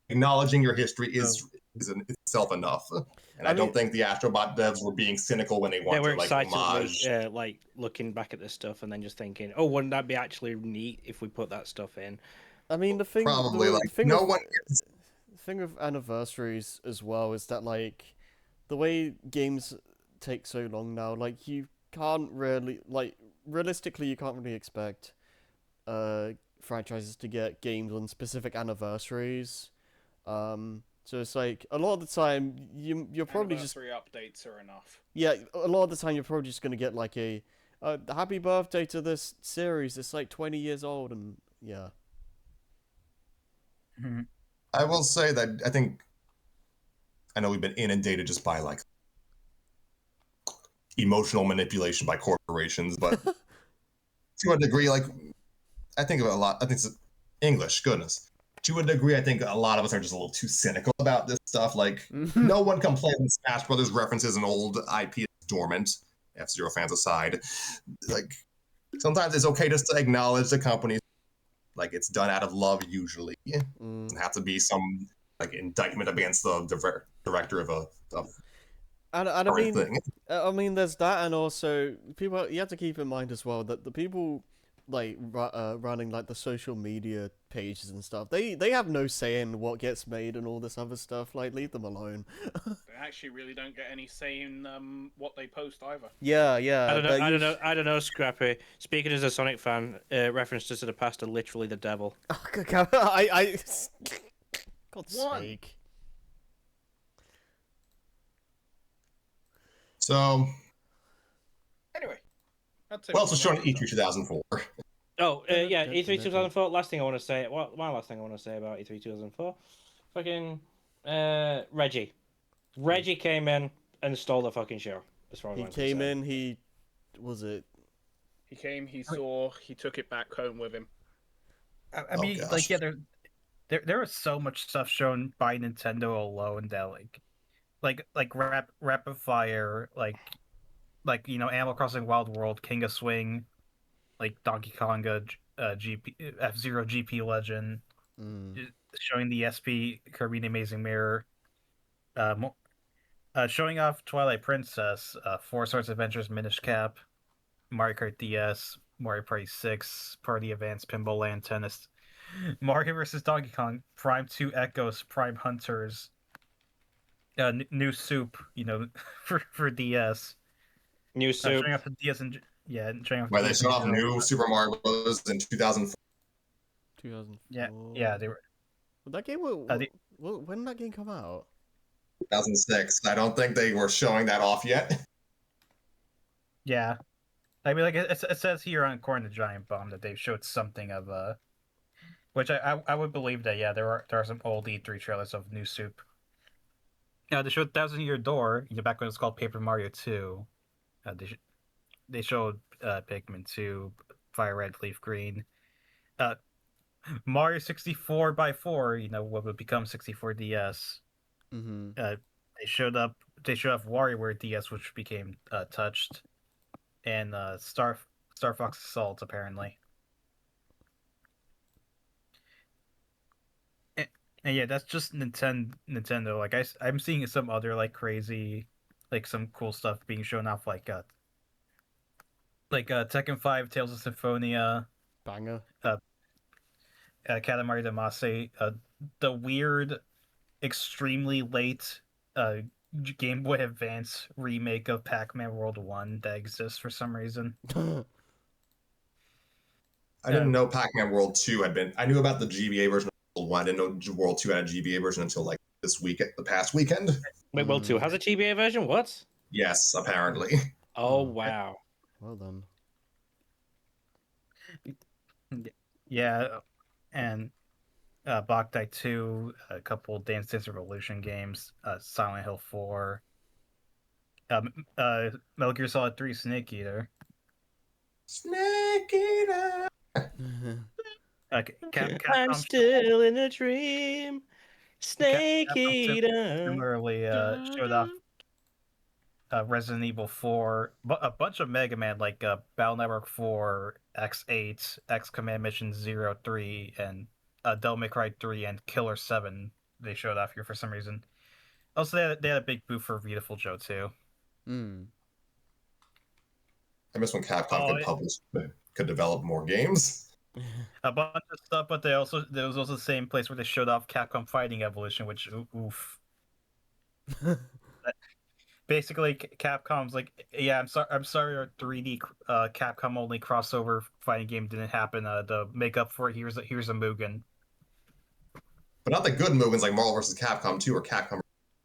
acknowledging your history is in itself enough. And I don't think the Astrobot devs were being cynical when they wanted were to like excitedly homage. like looking back at this stuff and then just thinking, "Oh, wouldn't that be actually neat if we put that stuff in?" I mean, the thing with anniversaries as well is that like the way games take so long now, like you can't really realistically you can't really expect franchises to get games on specific anniversaries. So it's like a lot of the time you're probably Anniversary updates are enough. Yeah, a lot of the time you're probably just gonna get like a happy birthday to this series. It's like 20 years old, and yeah. I will say that I know we've been inundated just by like emotional manipulation by corporations, but to a degree, like I think of it a lot. I think it's English, goodness. To a degree, I think a lot of us are just a little too cynical about this stuff. Like, no one complains when Smash Brothers references an old IP dormant, F-Zero fans aside. Like, sometimes it's okay just to acknowledge the company. Like, it's done out of love, usually. It doesn't have to be some, like, indictment against the director of And I mean, there's that, and also you have to keep in mind as well that the people like running like the social media pages and stuff, they have no say in what gets made and all this other stuff. Like, leave them alone. They actually really don't get any say in what they post either. Yeah. I don't know, Scrappy. Speaking as a Sonic fan, references to the past are literally the devil. God's sake. So, anyway, what else was shown at E3 2004? Oh, yeah, E3 2004. Last thing I want to say. My last thing I want to say about E3 2004. Fucking Reggie. Reggie came in and stole the fucking show. As far as he I'm came concerned. in. He came. He saw. He took it back home with him. I mean, like, yeah, there was so much stuff shown by Nintendo alone that like Rapid Fire, like Animal Crossing Wild World, King of Swing, like Donkey Konga, F-Zero GP Legend, showing the SP Kirby Amazing Mirror, showing off Twilight Princess, Four Swords Adventures Minish Cap, Mario Kart DS, Mario Party 6, Party Advance Pinball Land Tennis, Mario vs. Donkey Kong, Prime 2 Echoes, Prime Hunters, new Soup, for DS. New soup. showing off the DS and showing off Where the they DS showed and off new Super Mario Bros. In 2004. 2004. Yeah, they were. Well, that game. When did that game come out? 2006. I don't think they were showing that off yet. Yeah, I mean, like it says here on Corn the Giant Bomb that they showed something of which I would believe that. Yeah, there are some old E3 trailers of new soup. Yeah, they showed Thousand Year Door. Back when it was called Paper Mario 2. They showed Pikmin 2, Fire Red, Leaf Green. Mario 64 by 4. What would become 64 DS. Mm-hmm. They showed up. They showed off WarioWare DS, which became touched, and Star Fox Assault apparently. And yeah, that's just Nintendo. Like I'm seeing some other like crazy, like some cool stuff being shown off, like Tekken 5, Tales of Symphonia, Banger. Katamari Damacy, the weird, extremely late Game Boy Advance remake of Pac-Man World 1 that exists for some reason. I didn't know Pac-Man World 2 had been. I knew about the GBA version of World 1. I didn't know World 2 had a GBA version until like the past weekend. Wait, World 2 has a GBA version? What? Yes, apparently. Oh, wow. Well done. Yeah, and Boktai 2, a couple Dance Dance Revolution games, Silent Hill 4, Metal Gear Solid 3 Snake Eater. Snake Eater. I'm still in a dream. Snake Eater. Similarly showed off Resident Evil 4, a bunch of Mega Man like Battle Network 4, X8, X Command Mission 03, and Devil May Cry 3 and Killer 7. They showed off here for some reason. Also, they had a big booth for Beautiful Joe too. Mm. I miss when Capcom could develop more games. A bunch of stuff, but there was also the same place where they showed off Capcom Fighting Evolution, which oof. Basically, Capcom's like, yeah, I'm sorry, our 3D Capcom only crossover fighting game didn't happen. To make up for it, here's a Mugen. But not the good Mugans like Marvel vs. Capcom 2 or Capcom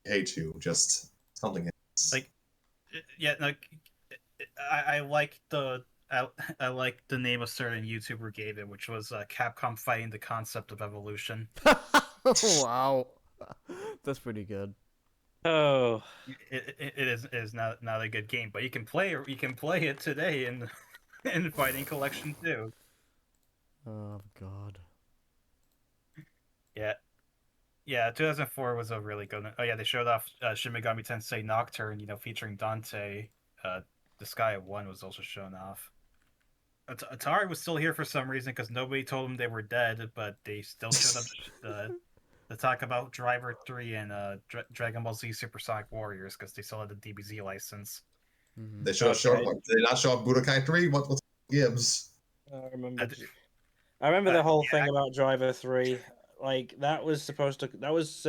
K2. Just something else. Like, yeah, like I like I like the name a certain YouTuber gave it, which was Capcom Fighting the Concept of Evolution. Wow, that's pretty good. Oh, it is not a good game, but you can play it today in Fighting Collection 2. Oh God. Yeah, 2004 was a really good one. Oh yeah, they showed off Shin Megami Tensei Nocturne, featuring Dante. The Sky of One was also shown off. Atari was still here for some reason because nobody told them they were dead, but they still showed up to talk about Driver 3 and Dragon Ball Z Supersonic Warriors because they still had the DBZ license. Mm-hmm. They show up. Did they not show up Budokai 3? What's Gibbs? I remember the whole thing about Driver 3. Like, that was supposed to... That was...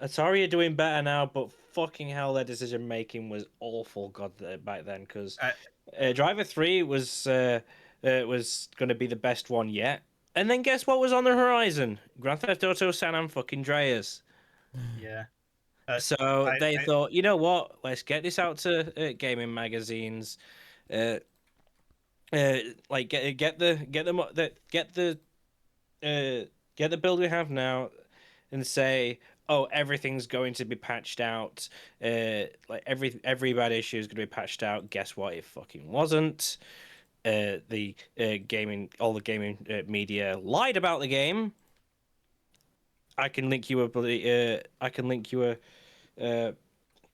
Atari are doing better now, but fucking hell, their decision making was awful back then, because Driver 3 was going to be the best one yet. And then guess what was on the horizon? Grand Theft Auto San Andreas. Yeah. So they thought, you know what? Let's get this out to gaming magazines. Like get the build we have now, and say, oh, everything's going to be patched out. Like every bad issue is going to be patched out. Guess what? It fucking wasn't. All the gaming media lied about the game. I can link you a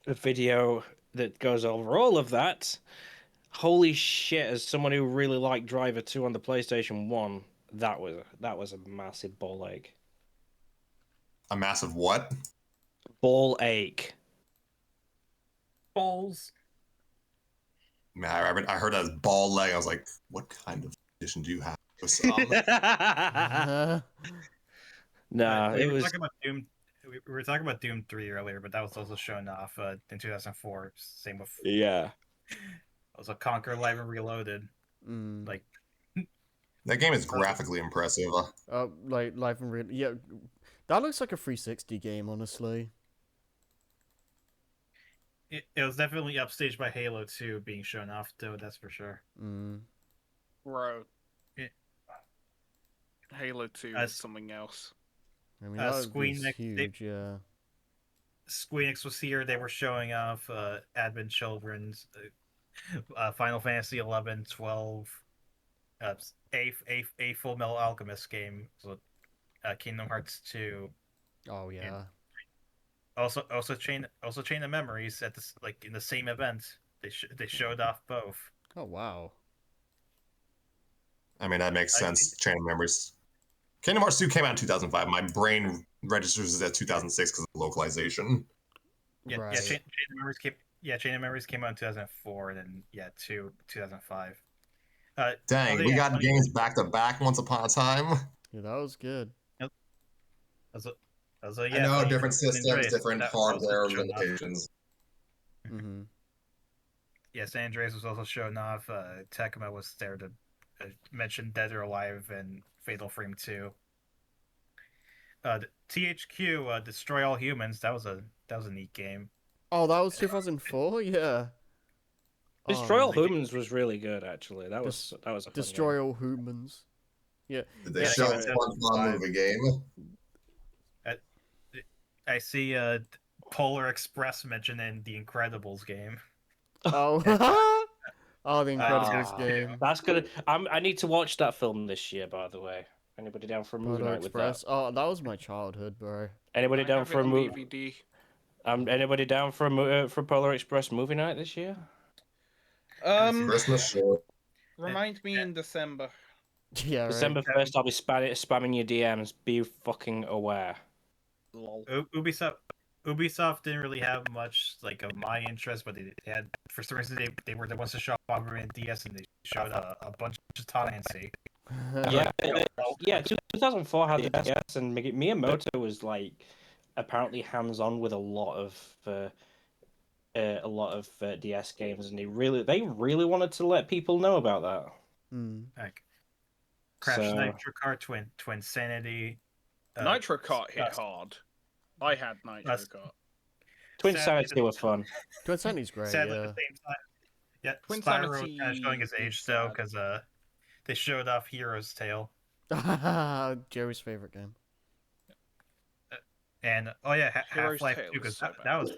video that goes over all of that. Holy shit! As someone who really liked Driver 2 on the PlayStation 1, that was a massive ball ache. A massive what? Ball ache. Balls. Man, I heard that as ball leg. I was like, what kind of edition do you have? Nah, we it were was. talking about Doom. we were talking about Doom 3 earlier, but that was also shown off in 2004. Same with Yeah. also Conquer Live and Reloaded. Mm. Like That game is graphically impressive. Like Life and Real. Yeah, that looks like a 360 game, honestly. it was definitely upstaged by Halo 2 being shown off, though. That's for sure. Mm. Bro, It, Halo 2 was something else. I mean, that was Squeenix, huge, yeah. Squeenix was here. They were showing off Advent Children's, Final Fantasy 11, 12, a Full Metal Alchemist game, so Kingdom Hearts 2. Oh yeah. Also Chain of Memories at this like in the same event. They showed off both. Oh wow. I mean, that makes sense. Chain of Memories. Kingdom Hearts 2 came out in 2005. My brain registers it as 2006 because of localization. Right. Chain of Memories came. Yeah, Chain of Memories came out in 2004, and then 2005. Dang, we got games back to back once upon a time. Yeah, that was good. I know, different systems, different hardware limitations. Mm-hmm. Yeah, San Andreas was also shown off. Tecmo was there to mention Dead or Alive and Fatal Frame 2. THQ Destroy All Humans. That was a neat game. Oh, that was 2004. Yeah. Destroy All Humans was really good, actually. That was a fun Destroy game. All Humans. Yeah. Did they show SpongeBob movie game? I see Polar Express mentioned in the Incredibles game. Oh. Oh, the Incredibles game. That's gonna. I need to watch that film this year, by the way. Anybody down for a movie Polar night Express. with that? Oh, that was my childhood, bro. Anybody down for a movie? DVD. Anybody down for for Polar Express movie night this year? Christmas show. Remind me in December. Yeah, right. December 1st, I'll be spamming your DMs. Be fucking aware. Lol. Ubisoft didn't really have much like of my interest, but they had for some reason they were the ones to show up in DS, and they showed a bunch of Tom Clancy. Yeah, 2004 had the DS, and Miyamoto was like apparently hands-on with a lot of DS games, and they really wanted to let people know about that. Like Crash Nitro Kart, Twin Sanity. Nitro Kart hit hard. I had Nitro Kart. Twin Sanity were fun. Twin Sanity's great. Sadly, Yeah. at the same time, yeah. Twin Spyro was Sanity kind of showing his is age though, sad. because they showed off Hero's Tale. Joey's favorite game. And oh yeah, Hero's Half-Life Tale 2, was because so that was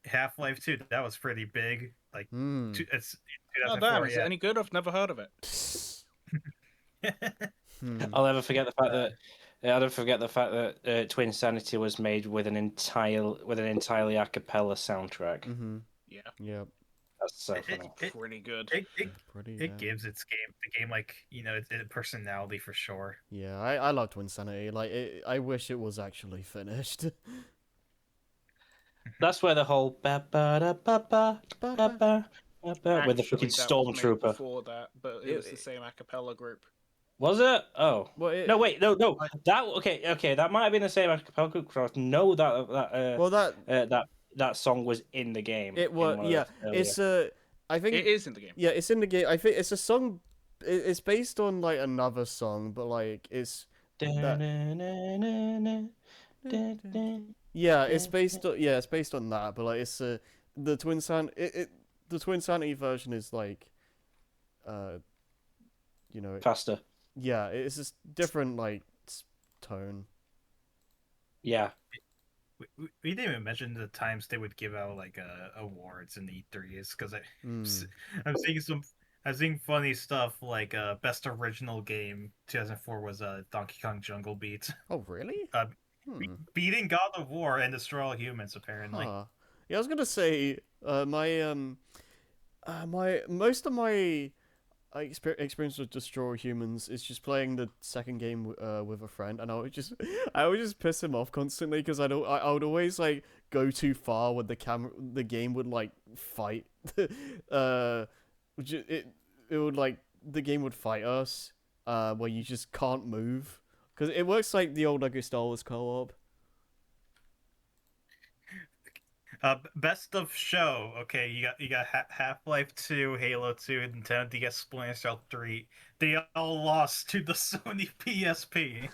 Half-Life 2. That was pretty big. Like it's Oh 2004. damn! Is it any good? I've never heard of it. I'll never forget the fact that. I'll never forget the fact that Twin Sanity was made with an entirely a cappella soundtrack. Mm-hmm. Yeah. Yep. That's so funny. Pretty good. It gives the game like its personality for sure. Yeah, I love Twin Sanity. Like, I wish it was actually finished. That's where the whole ba ba da ba ba ba ba ba ba with the Actually, freaking that was made stormtrooper. Before that, but it was the same a cappella group. Was it? Oh. Well, No, wait, no. That okay. That might have been the same a cappella group. Because I know that song was in the game. It was, yeah. It's I think It is in the game. Yeah, it's in the game. I think it's a song. It's based on like another song, but like it's. Yeah, it's based on that, but like it's the Twin Sanity version is like, faster. Yeah, it's just different like tone. Yeah. We didn't even mention the times they would give out like awards in the E3s, because I'm seeing funny stuff like best original game 2004 was Donkey Kong Jungle Beat. Oh really? Beating God of War and Destroy All Humans apparently. Yeah, I was gonna say my most of my experience with Destroy Humans is just playing the second game with a friend, and I would just piss him off constantly because I would always like go too far when the game would like fight. It would like the game would fight us where you just can't move, because it works like the old Lego Star Wars co-op. Best of show. Okay, you got Half-Life 2, Halo 2, Nintendo DS, Splinter Cell 3. They all lost to the Sony PSP.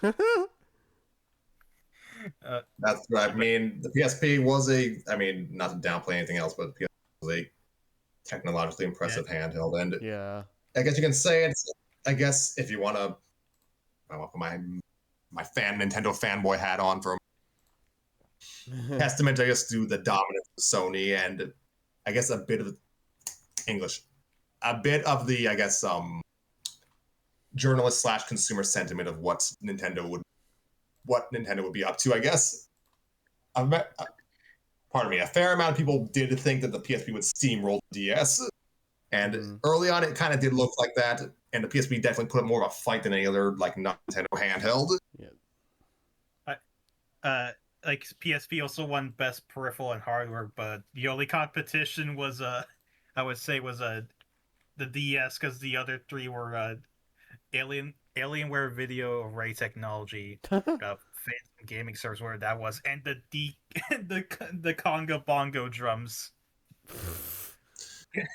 That's right. I mean, the PSP was I mean, not to downplay anything else, but the PSP was a technologically impressive handheld. And Yeah. I guess you can say it's, I guess, if you want to, I want to put my Nintendo fanboy hat on for a testament, I guess, to the dominance of Sony and I guess a bit of English, a bit of the, I guess, journalist / consumer sentiment of what Nintendo would be up to, I guess. Pardon me, a fair amount of people did think that the PSP would steamroll the DS. And early on, it kind of did look like that. And the PSP definitely put up more of a fight than any other, like, Nintendo handheld. Yeah. Like PSP also won best peripheral and hardware, but the only competition was I would say was the DS, because the other three were Alienware Video Array Technology, Phantom Gaming Service, where that was, and the Conga Bongo drums.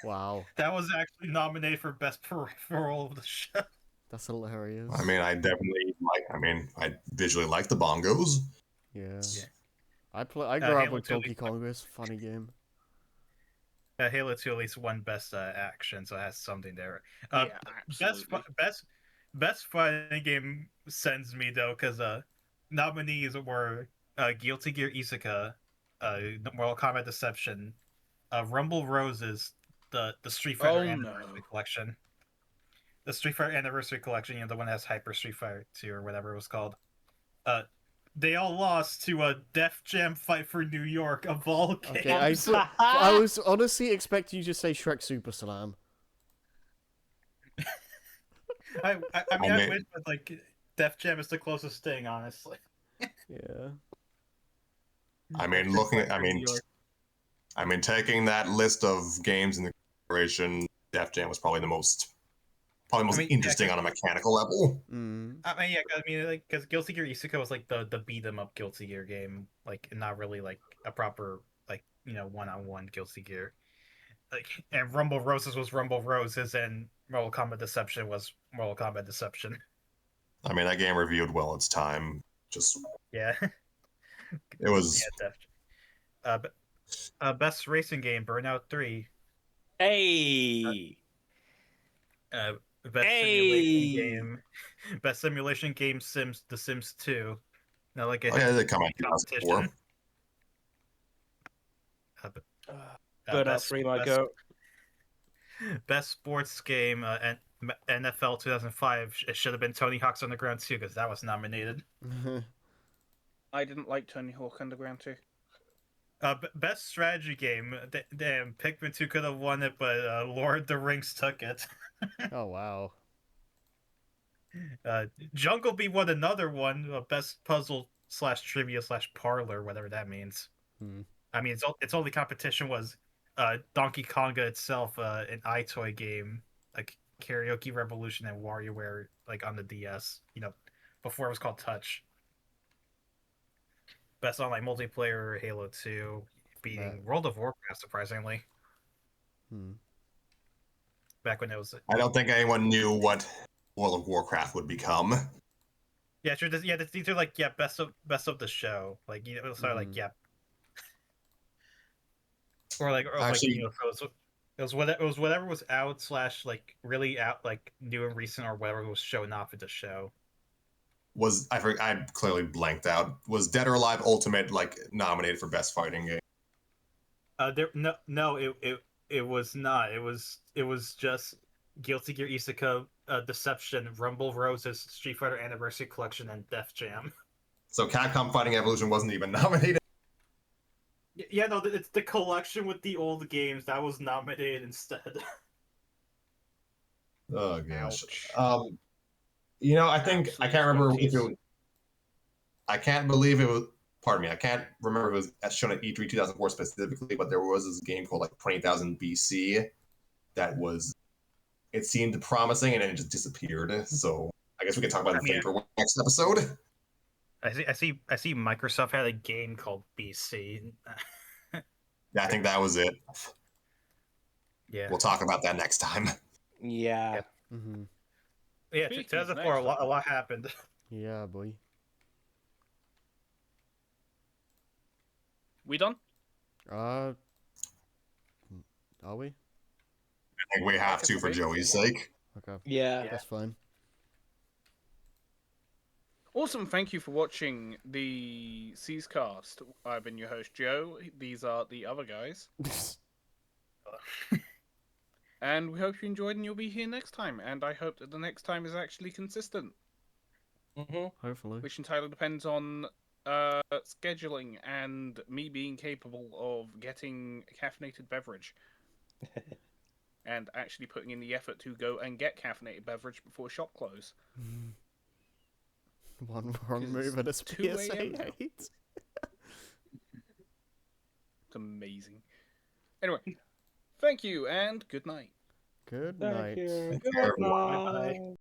Wow. That was actually nominated for best peripheral of the show. That's hilarious. I mean, I visually like the bongos. Yeah. Yeah. I grew up Halo with 2 Donkey Kong. It's a funny game. Halo 2 at least won best action, so it has something there. Yeah, absolutely. Best fighting game sends me though, because nominees were Guilty Gear Isuka, Mortal Kombat Deception, Rumble Roses, the Street Fighter Anniversary Collection, the Street Fighter Anniversary Collection, the one that has Hyper Street Fighter 2 or whatever it was called. They all lost to a Def Jam Fight for New York of all games. Okay, I was honestly expecting you to say Shrek Super Slam. I mean, I went with like Def Jam is the closest thing, honestly. Yeah. I mean, taking that list of games in the consideration, Def Jam was probably the most interesting on a mechanical level. I mean, because Guilty Gear Isuka was like the beat 'em up Guilty Gear game, like not really like a proper like one-on-one Guilty Gear. Like, and Rumble Roses was Rumble Roses, and Mortal Kombat Deception was Mortal Kombat Deception. I mean, that game reviewed well its time. Just yeah, it was. Yeah, best racing game, Burnout 3. Hey. Simulation game, best simulation game, The Sims 2. Now, like yeah, they come out competition. Burnout 3, my go. Best sports game, NFL 2005. It should have been Tony Hawk's Underground 2, because that was nominated. I didn't like Tony Hawk Underground 2. Best strategy game. Damn, Pikmin 2 could have won it, but Lord of the Rings took it. Oh wow. Jungle Bee won another one. Best puzzle / trivia / parlor, whatever that means. I mean, its only competition was Donkey Konga itself, an iToy game, like Karaoke Revolution and WarioWare, like on the DS. Before it was called Touch. Best online multiplayer, Halo 2, beating World of Warcraft, surprisingly. Back when it was. I don't think anyone knew what World of Warcraft would become. Yeah, sure. These are like best of the show. Like it was sort of like Actually, it was whatever was out / like really out, like new and recent, or whatever was showing off at the show. I clearly blanked out. Was Dead or Alive Ultimate like nominated for best fighting game? It was not. It was just Guilty Gear Isuka, Deception, Rumble Roses, Street Fighter Anniversary Collection, and Def Jam. So Capcom Fighting Evolution wasn't even nominated. Yeah, no, it's the collection with the old games that was nominated instead. Oh gosh. Ouch. I think I can't remember if it was. I can't believe it was. Pardon me. I can't remember if it was shown at E3 2004 specifically, but there was this game called like 20,000 BC that was. It seemed promising and then it just disappeared. So I guess we can talk about the vaporware next episode. I see. Microsoft had a game called BC. Yeah, I think that was it. Yeah. We'll talk about that next time. Yeah. Yep. Mm-hmm. Yeah, Speaking of 2004, next a lot happened. Yeah, boy. We done? Uh, are we? I think we have guess to we'll for be. Joey's sake. Okay, Yeah. that's fine. Awesome. Thank you for watching the SEESCast. I've been your host, Joe. These are the other guys. And we hope you enjoyed and you'll be here next time. And I hope that the next time is actually consistent, Hopefully. which entirely depends on scheduling and me being capable of getting a caffeinated beverage. And actually putting in the effort to go and get caffeinated beverage before shop close. One wrong 'Cause move and it's 2 PSA a.m. now. 8. It's amazing. Anyway, thank you and good night. Good Thank night. you. Thank you, Good everyone. night.